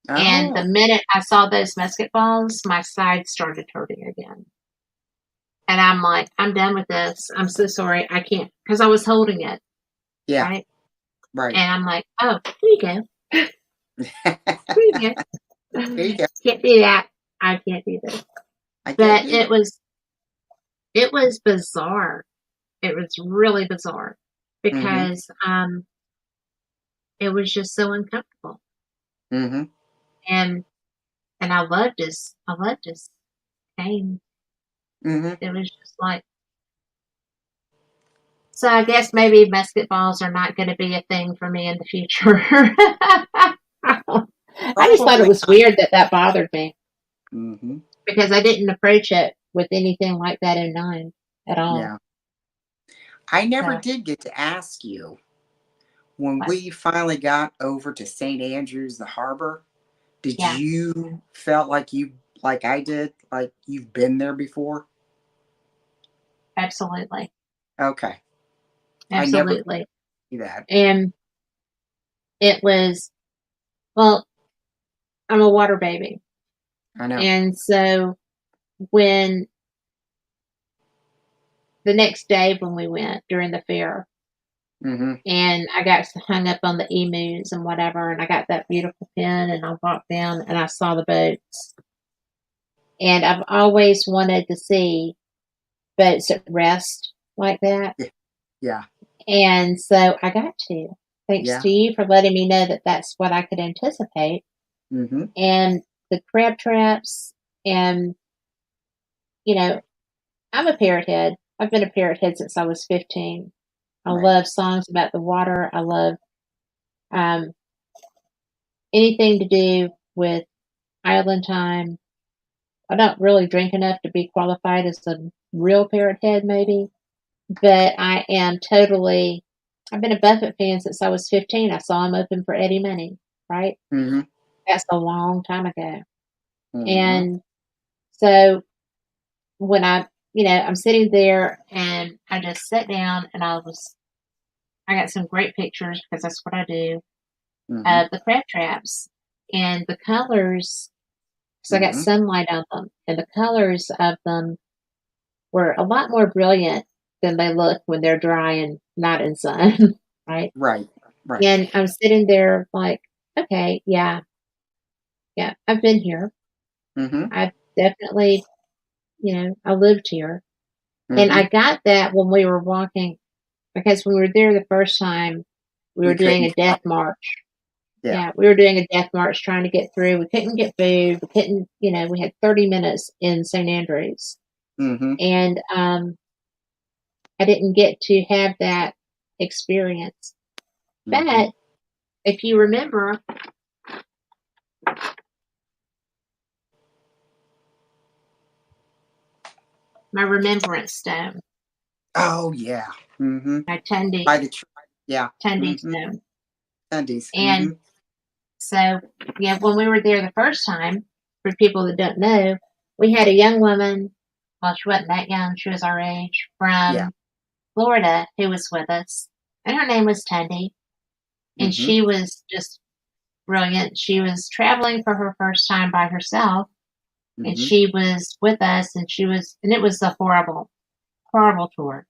And the Oh. minute I saw those musket balls, my side started hurting again. And I'm like, I'm done with this. I'm so sorry. I can't, because I was holding it, Yeah. right? Right. And I'm like, oh, here you go. Here you Here you go. go. Can't do that. I can't do this. I can't But do that. it was bizarre. It was really bizarre Mm-hmm. because it was just so uncomfortable. Mm-hmm. And I loved his cane. Mm-hmm. It was just like, so I guess maybe musket balls are not going to be a thing for me in the future. I just thought it Probably was not. weird that that bothered me Mm-hmm. because I didn't approach it with anything like that in mind at all. Yeah. I never So, did get to ask you when but we finally got over to St. Andrews, the harbor. Did yeah, you felt like you like I did, like you've been there before? absolutely. Okay. I never got to Absolutely. see that. And it was, well, I'm a water baby. I know. And so when the next day when we went during the fair, Mm-hmm. and I got hung up on the emus and whatever, and I got that beautiful pin, and I walked down and I saw the boats. And I've always wanted to see boats at rest like that. Yeah. Yeah. And so I got to. Thanks Yeah. to you for letting me know that that's what I could anticipate. Mm-hmm. And the crab traps, and, you know, I'm a parrot head. I've been a parrot head since I was 15. I Right. love songs about the water. I love um, anything to do with island time. I don't really drink enough to be qualified as a real parrot head, maybe, but I am totally. I've been a Buffett fan since I was 15. I saw him open for Eddie Money, right? Mm-hmm. That's a long time ago. Mm-hmm. And so when I'm sitting there and I just sat down and I got some great pictures because that's what I do Mm-hmm. of the crab traps and the colors. So I got Mm-hmm. sunlight on them, and the colors of them were a lot more brilliant than they look when they're dry and not in sun, right? Right. Right. And I'm sitting there like, okay, yeah, yeah, I've been here. Mm-hmm. I've definitely, I lived here. And Mm-hmm. I got that when we were walking, because when we were there the first time, we were We doing couldn't a get out. death march. Yeah. Yeah, we were doing a death march trying to get through. We couldn't get food. We couldn't, we had 30 minutes in St. Andrews. Mm-hmm. And I didn't get to have that experience. Mm-hmm. But if you remember, my remembrance stone, Oh yeah. Mm-hmm. my By the tree. Yeah. Tundy Mm-hmm. stone. Sundays. Mm-hmm. And so, yeah, when we were there the first time, for people that don't know, we had a young woman, well, she wasn't that young, she was our age, Yeah. from Florida who was with us. And her name was Tundy. And Mm-hmm. she was just brilliant. She was traveling for her first time by herself. And Mm-hmm. she was with us, and it was a horrible, horrible tour.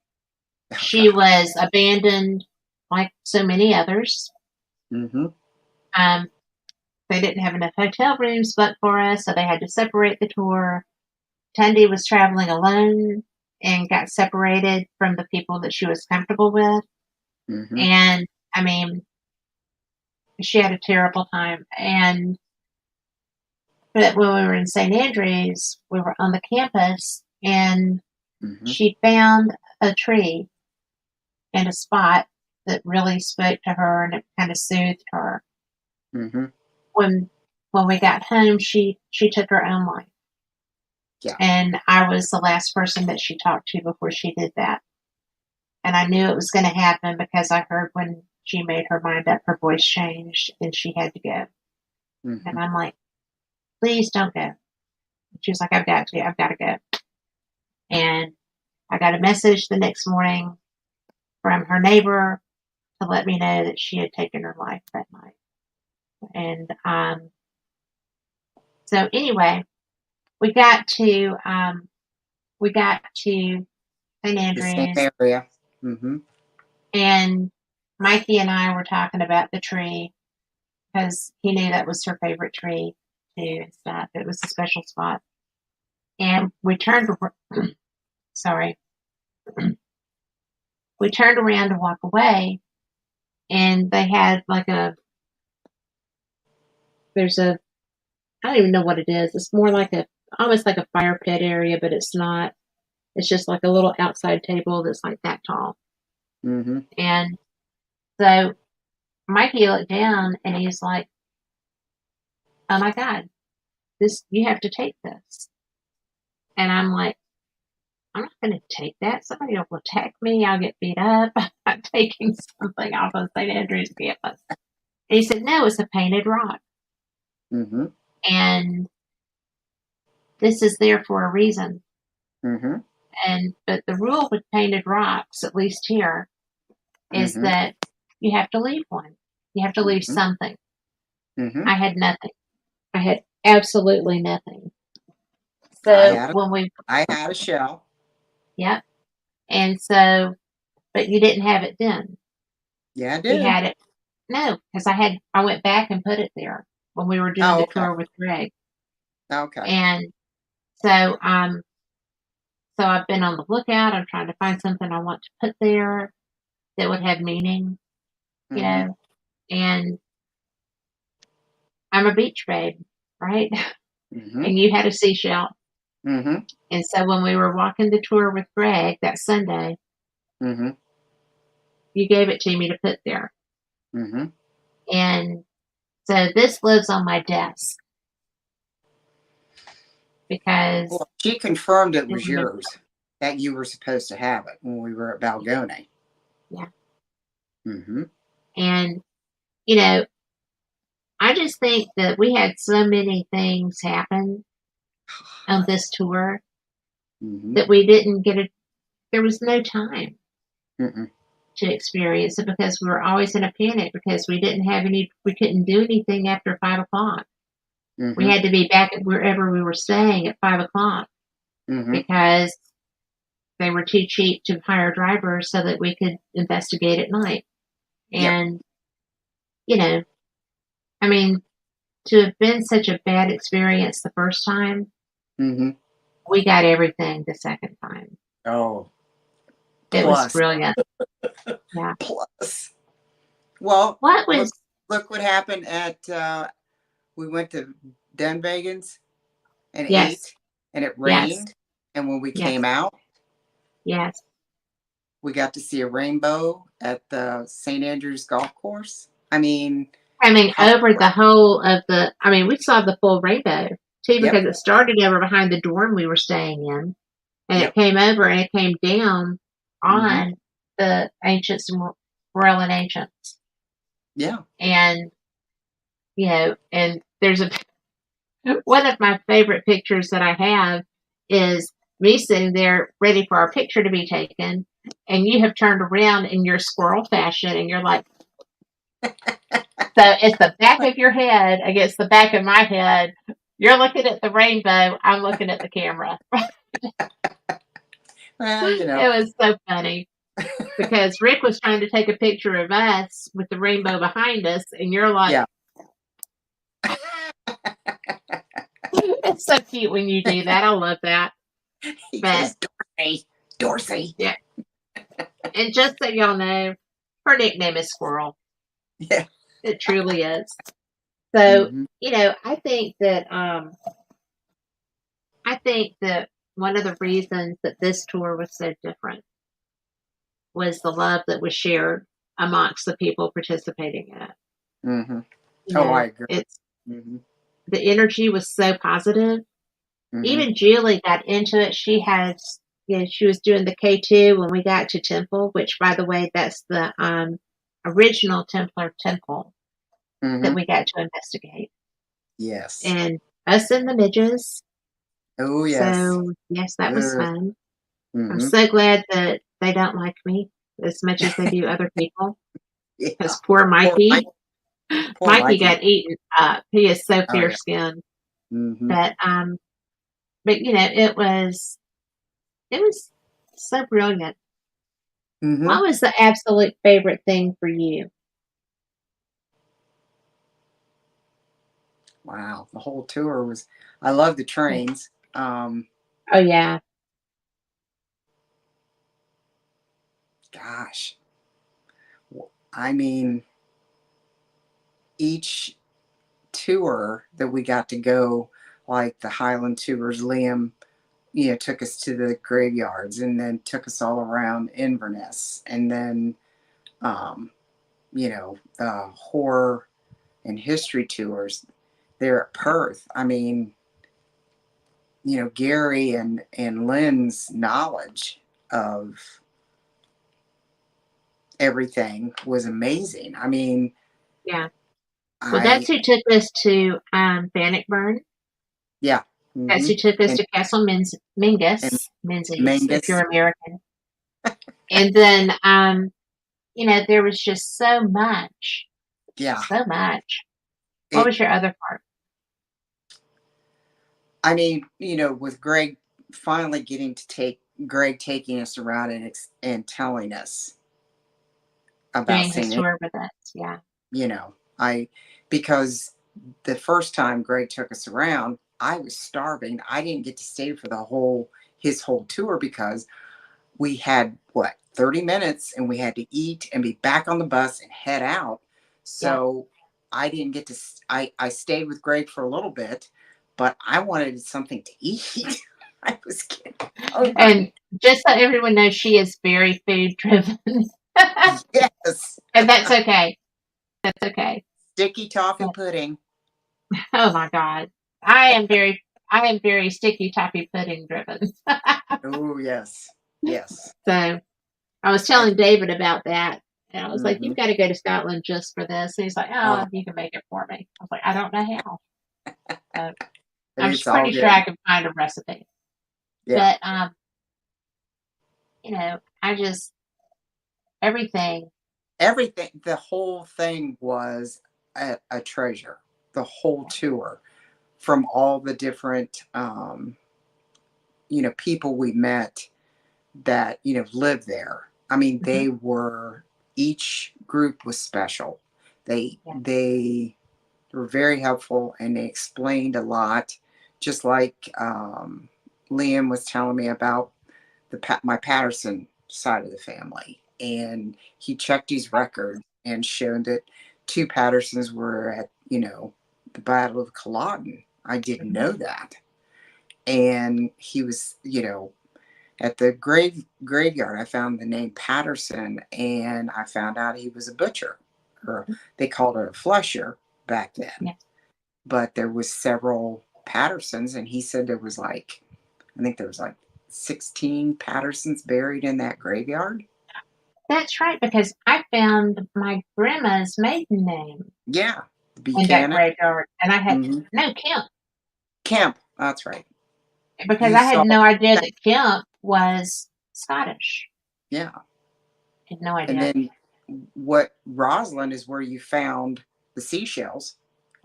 Oh She God. was abandoned like so many others. Mm-hmm. Um, they didn't have enough hotel rooms booked for us, so they had to separate the tour. Tunde was traveling alone and got separated from the people that she was comfortable with. Mm-hmm. And I mean, she had a terrible time. But when we were in St. Andrews, we were on the campus, and Mm-hmm. she found a tree and a spot that really spoke to her, and it kind of soothed her. Mm-hmm. When we got home, she took her own life. Yeah. And I was the last person that she talked to before she did that. And I knew it was going to happen because I heard when she made her mind up, her voice changed and she had to go. Mm-hmm. And I'm like, please don't go. She was like, I've got to go. And I got a message the next morning from her neighbor to let me know that she had taken her life that night. And so anyway, we got to St. The same Andrews, area. Mm-hmm. and Mikey and I were talking about the tree because he knew that was her favorite tree too and stuff. It was a special spot. And we turned sorry. We turned around to walk away, and they had like there's a, I don't even know what it is. It's more like almost like a fire pit area, but it's not. It's just like a little outside table that's like that tall. Mm-hmm. And so Mikey looked down and he's like, oh my God, you have to take this. And I'm like, I'm not going to take that. Somebody will attack me. I'll get beat up. I'm taking something off of St. Andrew's campus. And he said, no, it's a painted rock. Mm-hmm. And this is there for a reason. Mm-hmm. But the rule with painted rocks, at least here, is Mm-hmm. that you have to leave one. You have to leave Mm-hmm. something. Mm-hmm. I had nothing. I had absolutely nothing. So I had a shell. Yep. And so, but you didn't have it then. Yeah, I You did. had it. No, because I went back and put it there when we were doing the tour with Greg. Okay. And so, so I've been on the lookout. I'm trying to find something I want to put there that would have meaning, you know, and I'm a beach babe, right? Mm-hmm. And you had a seashell. Mm-hmm. And so when we were walking the tour with Greg that Sunday, Mm-hmm. you gave it to me to put there. Mm-hmm. And so this lives on my desk because she confirmed it was yours, that you were supposed to have it when we were at Balgone. Yeah. Mm-hmm. And, you know, I just think that we had so many things happen on this tour that we didn't get it. There was no time to experience it because we were always in a panic because we couldn't do anything after 5:00. We had to be back at wherever we were staying at 5:00 because they were too cheap to hire drivers so that we could investigate at night. And, you know, I mean, to have been such a bad experience the first time, we got everything the second time. Oh, it was brilliant. Yeah. Plus, well, look what happened at. We went to Dunvegan's and ate, and it rained. And when we came out, we got to see a rainbow at the St. Andrews Golf Course. I mean, over the whole of we saw the full rainbow too because it started over behind the dorm we were staying in, and it came over and it came down on the Ancients and Royal and Ancients. Yeah. And, you know, and there's one of my favorite pictures that I have is me sitting there ready for our picture to be taken, and you have turned around in your squirrel fashion, and you're like, so it's the back of your head against the back of my head. You're looking at the rainbow. I'm looking at the camera. Well, you know. It was so funny because Rick was trying to take a picture of us with the rainbow behind us, and you're like, it's so cute when you do that. I love that. But Dorsey. Yeah. And just so y'all know, her nickname is Squirrel. Yeah. It truly is. So, you know, I think that one of the reasons that this tour was so different was the love that was shared amongst the people participating in it. I agree. The energy was so positive, Mhm. Even Julie got into it. She has, she was doing the K2 when we got to Temple, which, by the way, that's the original Templar temple that Mhm. we got to investigate. Yes. And us and the midges. Oh, yes. So, yes, that was Ugh. fun. I'm Mhm. so glad that they don't like me as much as they do other people. Yeah. Because poor Poor Mike. Mikey, Poor Mikey Mikey. got eaten up. He is so Oh, fair yeah. skinned. Mhm. But it was so brilliant. Mhm. What was the absolute favorite thing for you? Wow. The whole tour was. I love the trains. Oh yeah, Gosh. I mean, each tour that we got to go, like the Highland tours, Liam, took us to the graveyards and then took us all around Inverness, and then, um, the horror and history tours there at Perth. I mean, Gary and Lynn's knowledge of everything was amazing. I mean, yeah. Well, that's I who took us to Bannockburn. yeah, That's who took us and to Castle and Menzies, if Mangus, you're American. And then, there was just so much, yeah. so much. What It was your other part? I mean, with Greg finally getting to take Greg taking us around and telling us about Doing his St. tour with us. Yeah. I because the first time Greg took us around, I was starving. I didn't get to stay for his whole tour because we had what 30 minutes and we had to eat and be back on the bus and head out. Yeah. So I didn't get to I stayed with Greg for a little bit, but I wanted something to eat. I was getting And hungry. just so everyone knows, she is very food driven. Yes. And that's okay. That's okay. Sticky toffee But, pudding. oh my God. I am very sticky toffee pudding driven. Oh yes. Yes. So I was And telling David about that. And I was like, mhm. you've got to go to Scotland just for this. And he's like, oh, Oh, you can make it for me. I was like, I don't know how. So but I'm it's all pretty sure I good. can find a recipe. Yeah. But, I just, everything. Everything, the whole thing was a treasure. The whole tour, from all the different people we met that lived there. I mean, Mhm. each group was special. they Yeah. they were very helpful and they explained a lot, just like Liam was telling me about my Patterson side of the family, and he checked his record and showed that two Pattersons were at the Battle of Culloden. I didn't Mhm. know that, and he was at the graveyard. I found the name Patterson, and I found out he was a butcher, or they called it a flesher back then. Yeah. But there was several Pattersons, and he said I think there was like 16 Pattersons buried in that graveyard. That's right, because I found my grandma's maiden name Yeah, in that Buchanan. graveyard. And I had, Hmm. no, Kemp, Kemp. That's right. because You I had saw no idea that. that Kemp was Scottish. Yeah. I had no And idea. then what Roslyn is where you found the seashells.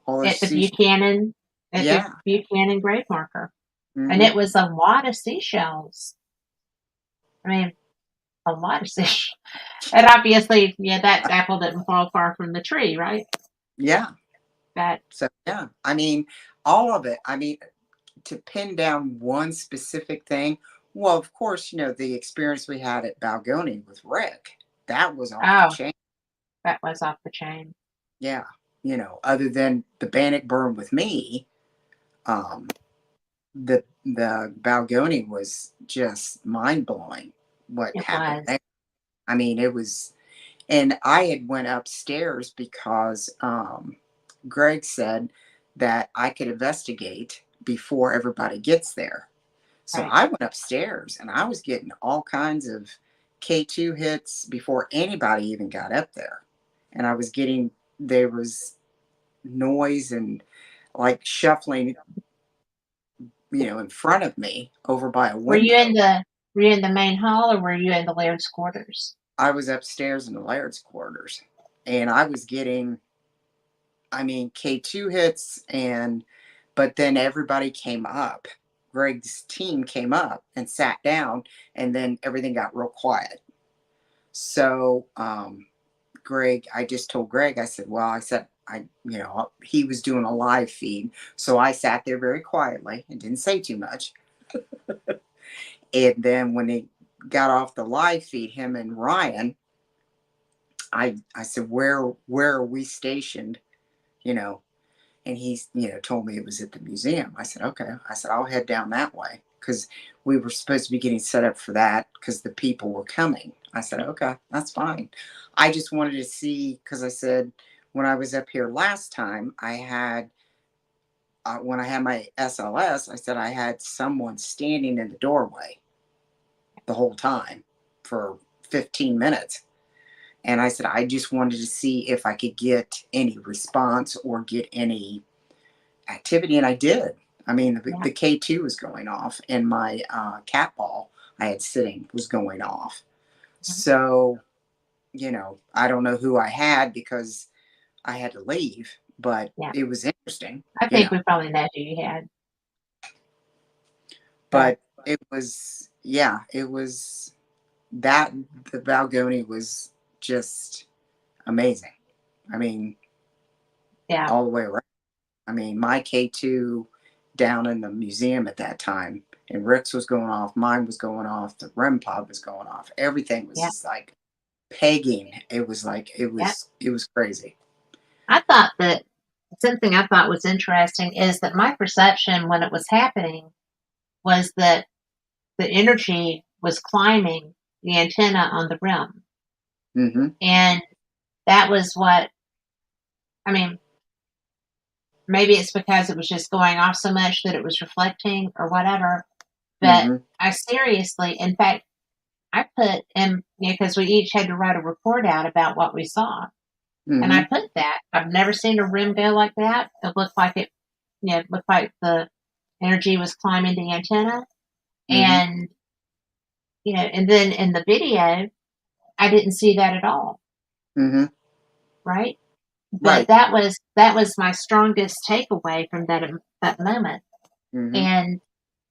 All those At the seashells. Buchanan, at the Yeah. Buchanan grave marker. And Hmm. it was a lot of seashells. I mean, a lot of seashells. And obviously, yeah, that apple didn't fall far from the tree, right? Yeah. But So yeah. I mean, all of it. I mean, to pin down one specific thing. Well, of course, the experience we had at Balgony with Rick, that was off the oh, chain. that was off the chain. Yeah. Other than the Bannock burn with me, um, the Balgony was just mind blowing. What It happened was. there? I mean, it was, and I had went upstairs because Greg said that I could investigate before everybody gets there. So Right. I went upstairs and I was getting all kinds of K2 hits before anybody even got up there. And I was getting, there was noise and like shuffling, in front of me over by a Were you in window. the main hall, or were you in the Laird's quarters? I was upstairs in the Laird's quarters and I was getting, K2 hits, but then everybody came up. Greg's team came up and sat down, and then everything got real quiet. So, Greg, I just told Greg, I said, well, he was doing a live feed. So I sat there very quietly and didn't say too much. And then when he got off the live feed, him and Ryan, I said, where are we stationed? You know, and he, told me it was at the museum. I said, okay. I said, I'll head down that way because we were supposed to be getting set up for that because the people were coming. I said, okay, that's fine. I just wanted to see, because I said, when I was up here last time, when I had my SLS, I said I had someone standing in the doorway the whole time for 15 minutes. And I said, I just wanted to see if I could get any response or get any activity. And I did. The K2 was going off, and my cat ball I had sitting was going off. So, I don't know who I had because I had to leave, but it was interesting. I think we probably know who you had. But it was, that the Valgoni was just amazing. All the way around. My K2 down in the museum at that time, and Rick's was going off, mine was going off, the REM pod was going off. Everything was just like pegging. It was like, it was crazy. I thought that something I thought was interesting is that my perception when it was happening was that the energy was climbing the antenna on the rim. Mm-hmm. And that was what, maybe it's because it was just going off so much that it was reflecting or whatever. But I seriously, in fact, I put in, because we each had to write a report out about what we saw. And I put that. I've never seen a rim go like that. It looked like it looked like the energy was climbing the antenna. And, and then in the video, I didn't see that at all. Right? But that was my strongest takeaway from that moment. And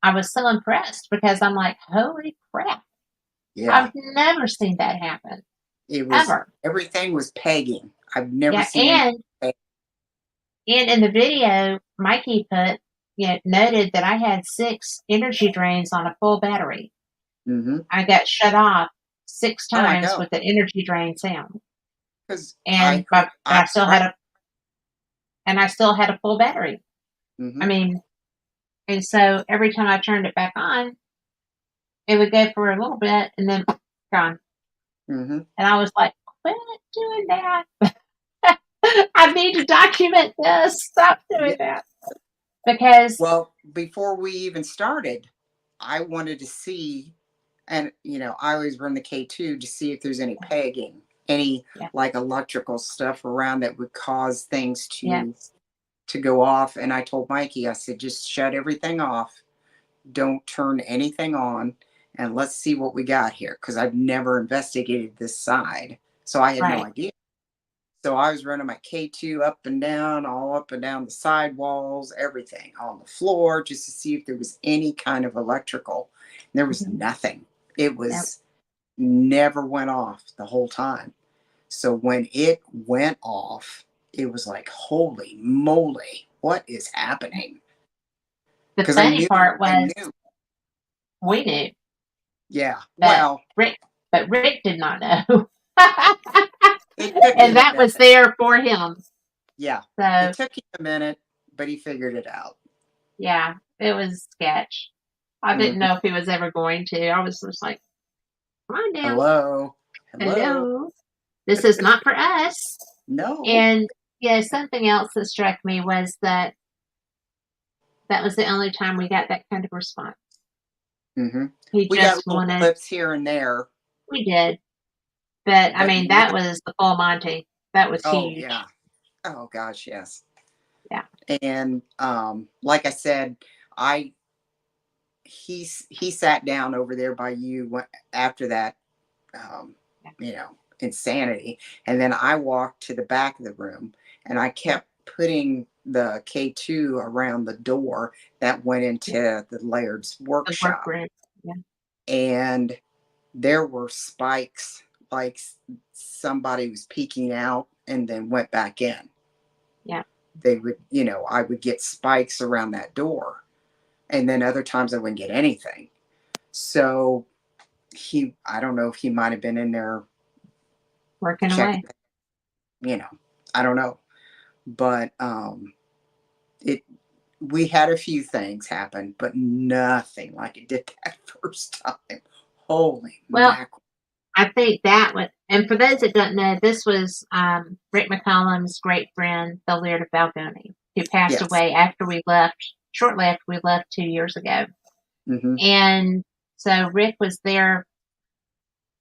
I was so impressed because I'm like, holy crap. Yeah. I've never seen that happen. It was ever. Everything was pegging. I've never seen and in the video, Mikey noted that I had 6 energy drains on a full battery. I got shut off 6 times with the energy drain sound. And I still had a full battery. And so every time I turned it back on, it would go for a little bit and then gone. And I was like, quit doing that. I need to document this. Stop doing that. Because... Well, before we even started, I wanted to see, and, I always run the K2 to see if there's any pegging, any like electrical stuff around that would cause things to go off. And I told Mikey, I said, just shut everything off. Don't turn anything on. And let's see what we got here. Because I've never investigated this side. So I had no idea. So I was running my K2 up and down, all up and down the sidewalls, everything on the floor, just to see if there was any kind of electrical. And there was nothing. It was never went off the whole time. So when it went off, it was like, holy moly, what is happening? The funny part was we knew. Yeah. But Rick did not know. And that was there for him. Yeah. So it took him a minute, but he figured it out. Yeah, it was sketch. I didn't know if he was ever going to. I was just like, come on down. Hello. This is not for us. No. And something else that struck me was that That was the only time we got that kind of response. Mm-hmm. He We got just little wanted. clips here and there. We did, but I But mean, that was the full Monty. That was oh huge. yeah. Oh gosh, yes. Yeah. And like I said, I he sat down over there by you after that, you know, insanity, and then I walked to the back of the room, and I kept putting the K2 around the door that went into the Laird's The workshop, workroom. Yeah. and there were spikes, like somebody was peeking out and then went back in. Yeah. They would, you know, I would get spikes around that door, and then other times I wouldn't get anything. So I don't know if he might have been in there Working checking, away. you know, I don't know. But it we had a few things happen, but nothing like it did that first time. Holy Well, mackerel. I think that was, and for those that don't know, this was Rick McCollum's great friend, the Laird of Balgony, who passed Yes. away after we left, shortly after we left 2 years ago. Mm-hmm. And so Rick was there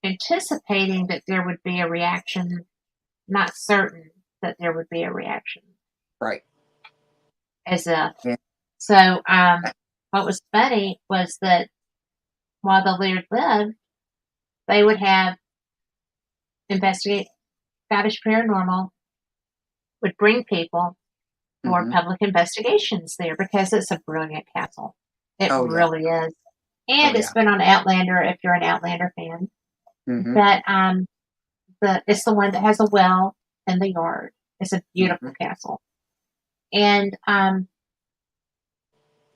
anticipating that there would be a reaction, not certain that there would be a reaction. Right. As if. Yeah. So what was funny was that while the Laird lived, they would have investigate Scottish Paranormal would bring people for Mm-hmm. public investigations there because it's a brilliant castle. It Oh yeah. really is. And Oh it's yeah. been on Outlander if you're an Outlander fan. Mm-hmm. But it's the one that has a well in the yard. It's a beautiful castle. And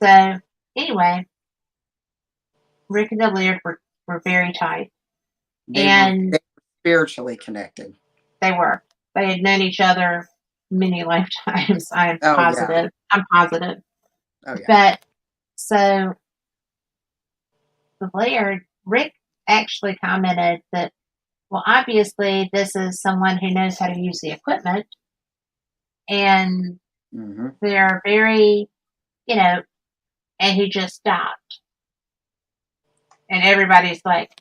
so anyway, Rick and the Laird were very tight. They were spiritually connected. They were. They had known each other many lifetimes. I'm Oh yeah. positive. I'm positive. Oh yeah. But so the Laird, Rick actually commented that, well, obviously this is someone who knows how to use the equipment, and Mm-hmm. they're very, you know, and he just stopped. And everybody's like,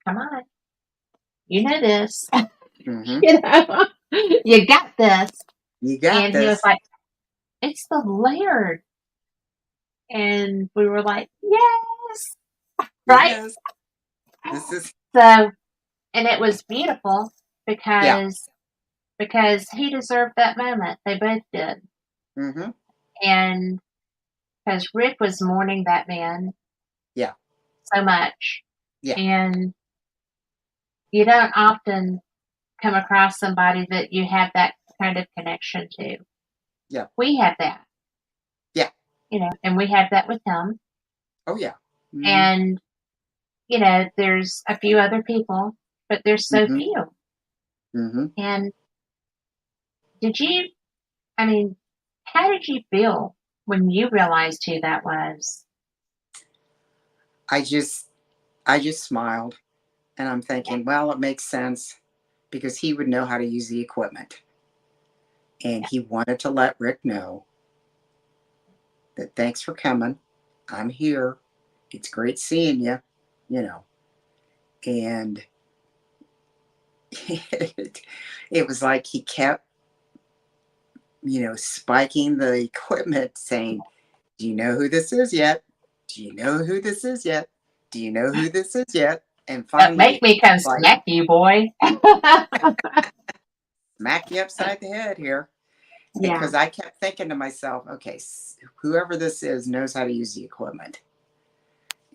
come on, you know this. Mm-hmm. You know, you got this. You got And he was this. like, it's the Laird. And we were like, yes, right? Yes. This is So, and it was beautiful yeah. because he deserved that moment. They both did. Mm-hmm. And because Rick was mourning that man Yeah. so much. Yeah. And you don't often come across somebody that you have that kind of connection to. Yeah. We have that. Yeah. You know, and we have that with him. Oh yeah. Mm-hmm. And, you know, there's a few other people, but there's so Mm-hmm. few. Mm-hmm. And how did you feel when you realized who that was? I just smiled, and I'm thinking, well, it makes sense because he would know how to use the equipment. And he wanted to let Rick know that thanks for coming. I'm here. It's great seeing you, you know. And it was like he kept, you know, spiking the equipment saying, do you know who this is yet? Do you know who this is yet? Do you know who this is yet? And finally, Make me come like, smack you, boy. smack you upside the head here. Yeah. Because I kept thinking to myself, okay, whoever this is knows how to use the equipment.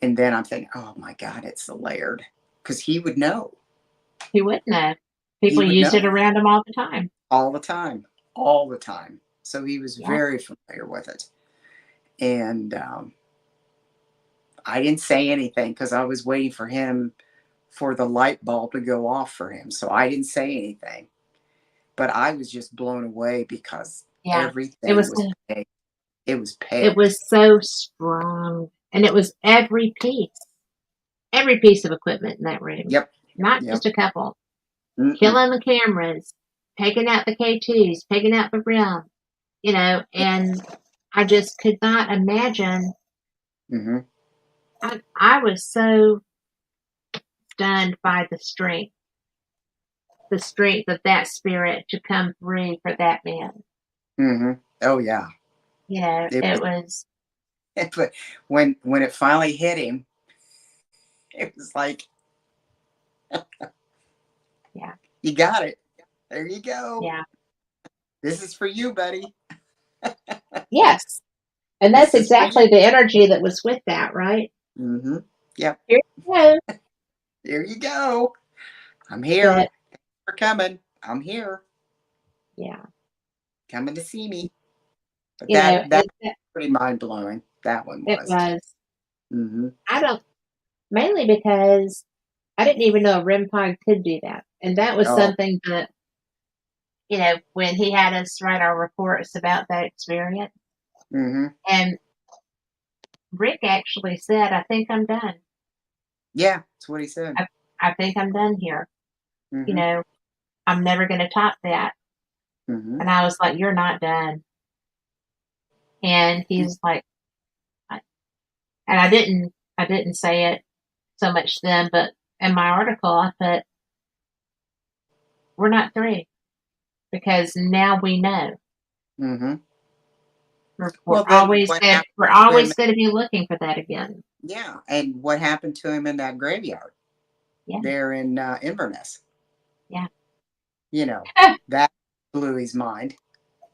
And then I'm thinking, oh my God, it's the Laird. Because he would know. He wouldn't have. People would used know. it around him all the time. All the time. All the time. So he was Yeah. very familiar with it. And I didn't say anything because I was waiting for the light bulb to go off for him. So I didn't say anything. But I was just blown away because everything was pegged. It was pegged. It was so strong. And it was every piece of equipment in that room. Yep. Not just a couple. Mm-mm. Killing the cameras, taking out the K2s, taking out the rim, you know, and I just could not imagine. Mm-hmm. I was so stunned by the strength of that spirit to come through for that man. Mm-hmm. Oh yeah. You know, It it was, was, but when it finally hit him, it was like, yeah, you got it. There you go. yeah, This is for you, buddy. yes. And that's This is for you. exactly the energy that was with that, right? Mm-hmm. Yep. Here you go. There you go. I'm here. But Thanks for coming. I'm here. yeah, Coming to see me. But you know, that pretty mind blowing. That one it was. was. Mm-hmm. I don't mainly because I didn't even know a REM pod could do that, and that was Oh. something that when he had us write our reports about that experience, Mm-hmm. and Rick actually said, "I think I'm done. Yeah, that's what he said. I think I'm done here. You Mm-hmm. know, I'm never going to top that." Mm-hmm. And I was like, "You're not done." And he's like, and I didn't say it so much then, but in my article, I put, "We're not through because now we know Mm-hmm. we're Well, then what we're happened to him? always going to be looking for that again." Yeah, and what happened to him in that graveyard Yeah, there in Inverness? yeah, You know, that blew his mind.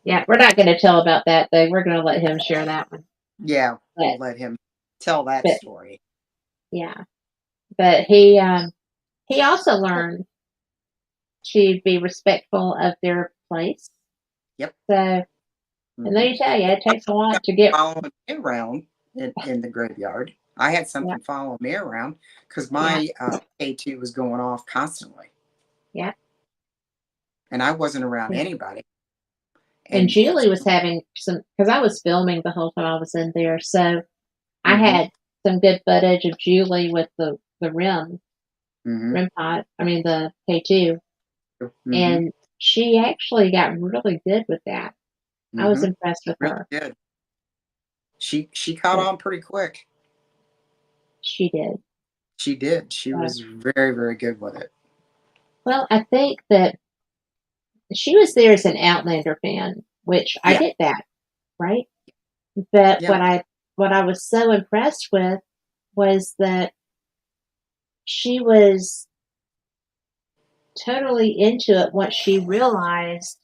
yeah. We're not going to tell about that though. We're going to let him share that one. Yeah, we'll But let him tell that but story. yeah, but he also learned to be respectful of their place. Yep. So, and Mm-hmm. let me tell you, it takes a lot to get. Following me around in the graveyard. I had Yeah, something follow me around because yeah, my K2 was going off constantly, yeah. and I wasn't around Yeah. anybody. And And Julie was having some because I was filming the whole time I was in there, so I mm-hmm, had some good footage of Julie with the mm-hmm, REM pod. I mean the K2, mm-hmm, and she actually got really good with that. I was mm-hmm. impressed with Really her. good. She caught But on pretty quick. she did. She did. She So, was very, very good with it. well, I think that she was there as an Outlander fan, which I Yeah, get that, right? But yeah. what I was so impressed with was that she was totally into it once she realized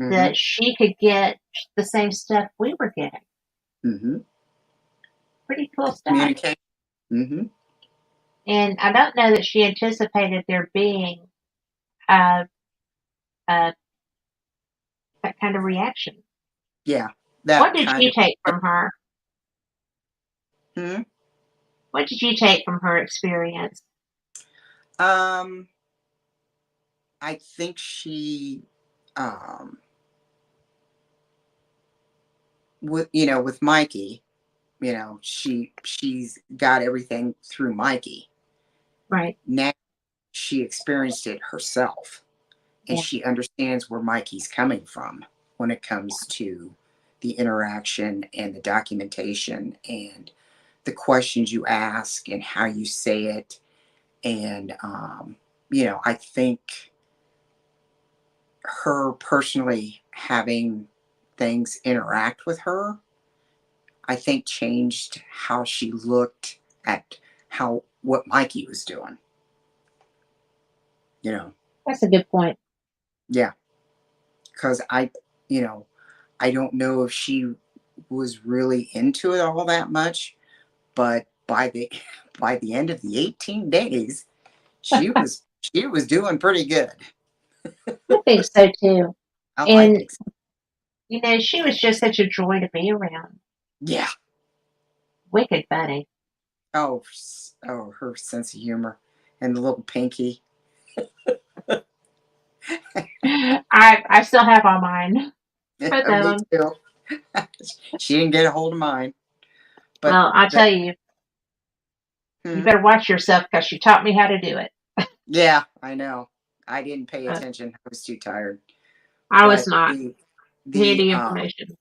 Mm-hmm, that she could get the same stuff we were getting. mm-hmm. Pretty cool stuff. Communicate. Mm-hmm. And I don't know that she anticipated there being uh, uh, that kind of reaction. Yeah, What that did kind you of. take from her? Hmm. What did you take from her experience? Um, I think she, um, with Mikey, she's got everything through Mikey. Right. Now she experienced it herself, and Yeah. she understands where Mikey's coming from when it comes to the interaction and the documentation and the questions you ask and how you say it. And I think her personally having things interact with her, I think changed how she looked at how what Mikey was doing. You know, That's a good point. yeah, because you know, I don't know if she was really into it all that much, but by the end of the 18 days, she was doing pretty good. I think so too. Oh, I And think so. she was just such a joy to be around. Yeah. Wicked funny. Oh, her sense of humor and the little pinky. I still have all mine. Both of Me them. too. She didn't get a hold of mine, but Well, I'll tell you, you hmm, better watch yourself because she taught me how to do it. yeah, I know. I didn't pay Uh, attention. I was too tired. I was But not. the Handy information.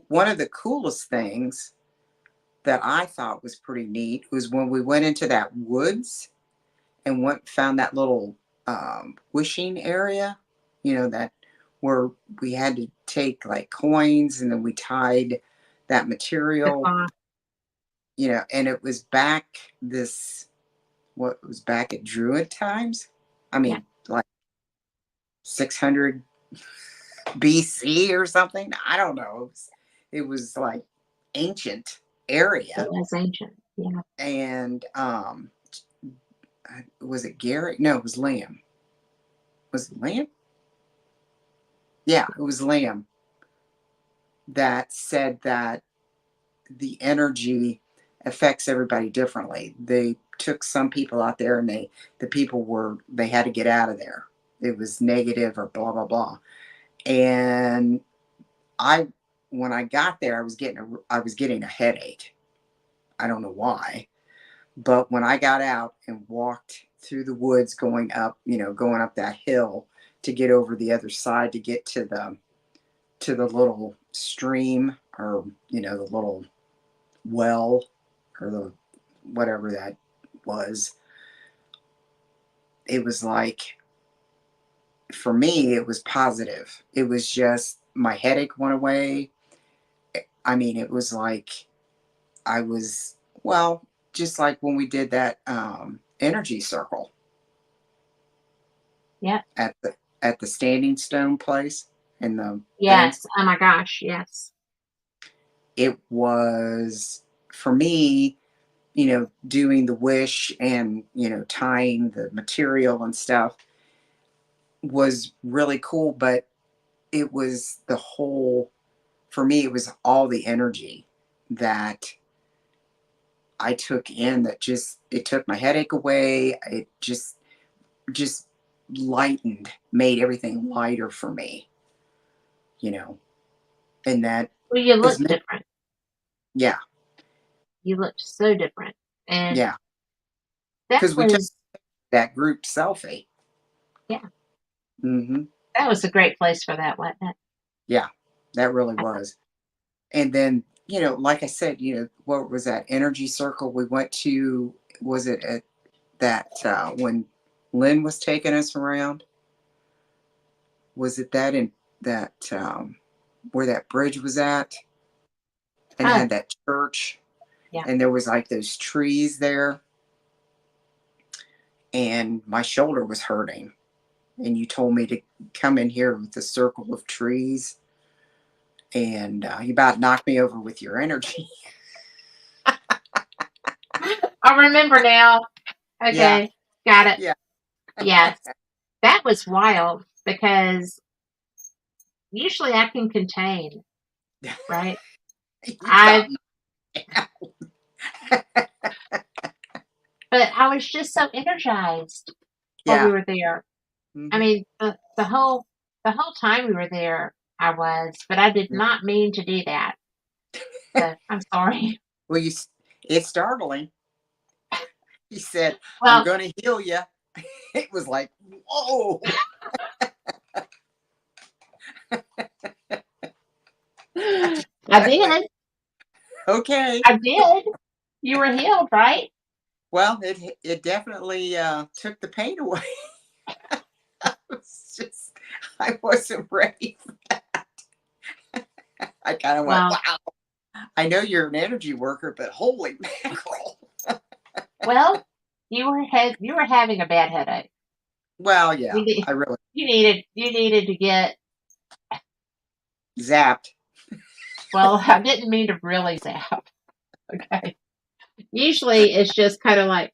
one of the coolest things that I thought was pretty neat was when we went into that woods and found that little wishing area, that where we had to take like coins and then we tied that The material, clock. and it was what was back at Druid times. I Yeah. mean, like 600 BC or something. I don't know. It was like ancient It area. was ancient. Yeah. And was it Gary? No, it was Liam. Was it Liam? Yeah, it was Liam that said that the energy affects everybody differently. They took some people out there and they had to get out of there. It was negative or blah blah blah. And I when I got there, I was getting a headache. I don't know why. But when I got out and walked through the woods going up that hill to get over the other side to get to the little stream, or the little well, or the whatever that was, it was like, for me it was positive. It was just my headache went away. I mean, it was like I was, well, just like when we did that energy circle Yeah. at the Standing Stone place in the thing. Yes. Oh my gosh. Yes. It was, for me, doing the wish and tying the material and stuff was really cool. But it was the whole, for me, it was all the energy that I took in, that just, it took my headache away. It just lightened, made everything lighter for me, and that Well, you is look meant, different. yeah, You looked so different. And yeah, that because we took was, that group selfie. yeah, Hmm. that was a great place for that, wasn't it? Yeah, that really was. And then, like I said, what was that energy circle we went to? Was it at that, when Lynn was taking us around? Was it that in that, where that bridge was at? And it Oh, had that church, yeah. and there was like those trees there, and my shoulder was hurting. And you told me to come in here with the circle of trees, and you about knocked me over with your energy. I remember now. Yeah, Okay. Got it. yeah. Yes. That was wild because usually I can contain, right? You I, got me. but I was just so energized while we Yeah. were there. I Hmm. mean, the whole time we were there, I was, but I did Yeah. not mean to do that. So I'm sorry. Well, it's startling. He said, "I'm Well, going to heal you." It was like, whoa. I I went, did. okay. I did. You were healed, right? Well, it definitely took the pain away. I was just, I wasn't ready. I kind of went, Well, wow. I know you're an energy worker, but holy mackerel. well, you were having a bad headache. Well, yeah, You need, I really you needed to get. zapped. Well, I didn't mean to really zap. Okay. Usually it's just kind of like,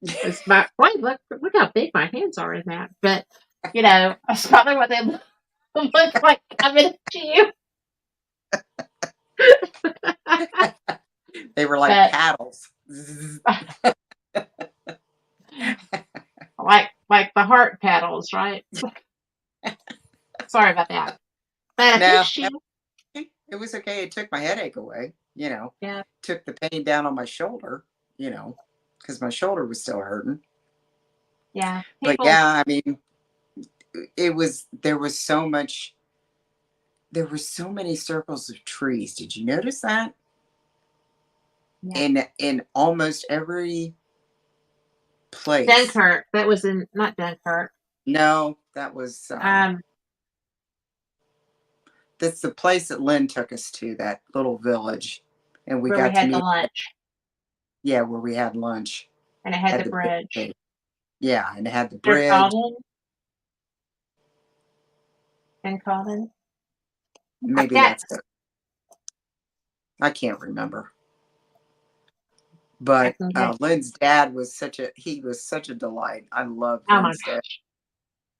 it's my wait, look how big my hands are in that. But that's probably what they look like coming to you. They were like But paddles. like the heart paddles, right? Sorry about that. But at No, least you, it was okay. It took my headache away, yeah, took the pain down on my shoulder, because my shoulder was still hurting. yeah. But People, yeah, I mean, there was so much there were so many circles of trees. Did you notice that? Yeah. In almost every place. Dunkirk. That was not Dunkirk. No, that was that's the place that Lynn took us to, that little village, and we where we got to had the meet. lunch, Yeah, where we had lunch. and it had the The bridge. big, yeah, and it had the They're bridge. Calden. Maybe that's it. I can't remember. But Lynn's dad was such a delight. I loved Lynn's dad.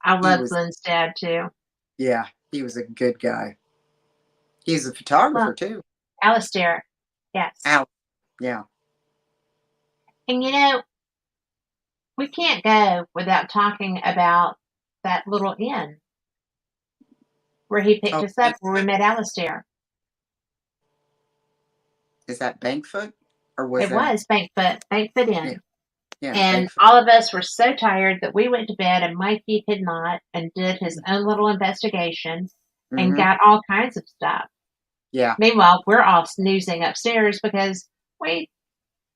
I loved Lynn's dad too. Yeah, he was a good guy. He's a photographer too. Alistair. Yes. Yeah. And we can't go without talking about that little inn where he picked us up, where we met Alistair. Is that Bankfoot? Or was Bankfoot Inn. Yeah, and all of us were so tired that we went to bed, and Mikey could not, and did his own little investigation and got all kinds of stuff. Yeah. Meanwhile, we're all snoozing upstairs because we'd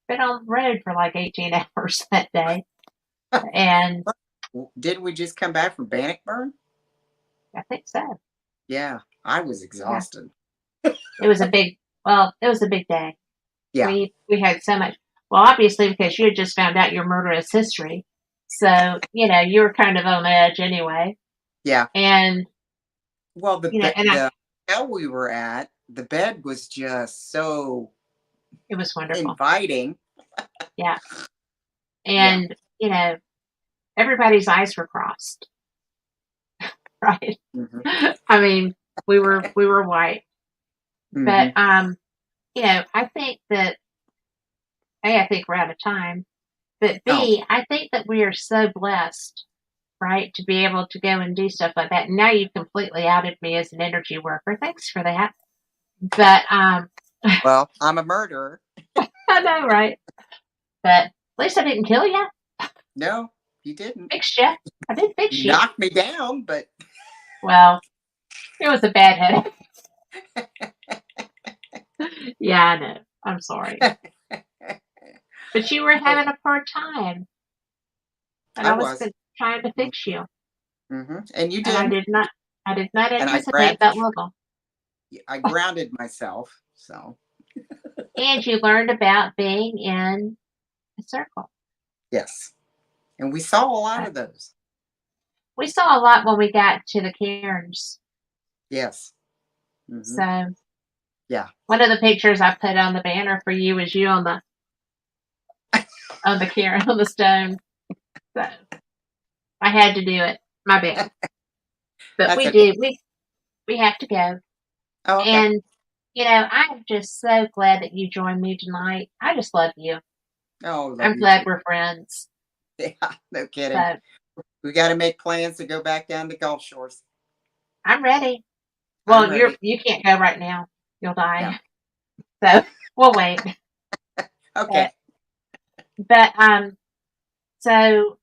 been on the road for like 18 hours that day. And didn't we just come back from Bannockburn? I think so. Yeah, I was exhausted. Yeah. It was a big day. Yeah. We had so much. Well, obviously, because you had just found out your murderous history. So, you were kind of on edge anyway. Yeah. And, well, the hotel we were at, the bed was just so... It was wonderful. Inviting. Yeah. And, everybody's eyes were crossed. Right? Mm-hmm. I mean, we were white. Mm-hmm. But, I think that, A, I think we're out of time. But B, I think that we are so blessed, right, to be able to go and do stuff like that. And now you've completely outed me as an energy worker. Thanks for that. But, well, I'm a murderer. I know, right? But at least I didn't kill you. No, you didn't. Fixed you. I did fix you. Knocked me down, but... Well, it was a bad headache. Yeah, I know. I'm sorry. But you were having a hard time. And I was trying to fix you. Mm-hmm. And you did. And I did not anticipate that level. I grounded myself, so. And you learned about being in a circle. Yes. And we saw a lot of those. We saw a lot when we got to the cairns. Yes. Mm-hmm. So. Yeah. One of the pictures I put on the banner for you is you on the cairn, on the stone. So I had to do it. My bad. But we have to go. Oh, okay. And, I'm just so glad that you joined me tonight. I just love you. Oh, I'm glad we're friends. Yeah, no kidding. So, we got to make plans to go back down to Gulf Shores. I'm ready. Well, you can't go right now. You'll die. Yeah. So we'll wait. Okay. But so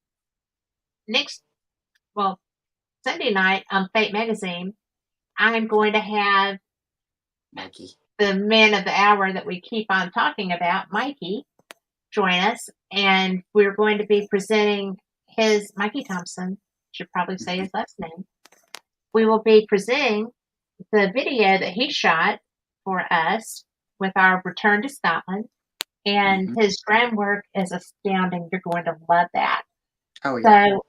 Sunday night on Fate Magazine, I'm going to have Mikey, the man of the hour that we keep on talking about, Mikey, join us, and we're going to be presenting Mikey Thompson. Should probably say his last name. We will be presenting the video that he shot for us with our return to Scotland, and his groundwork is astounding. You're going to love that. Oh, yeah. So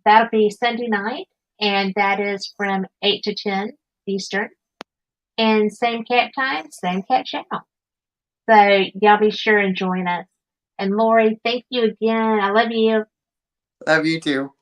that'll be Sunday night, and that is from 8 to 10 Eastern. And same cat time, same cat channel. So y'all be sure and join us. And Lori, thank you again. I love you. Love you too.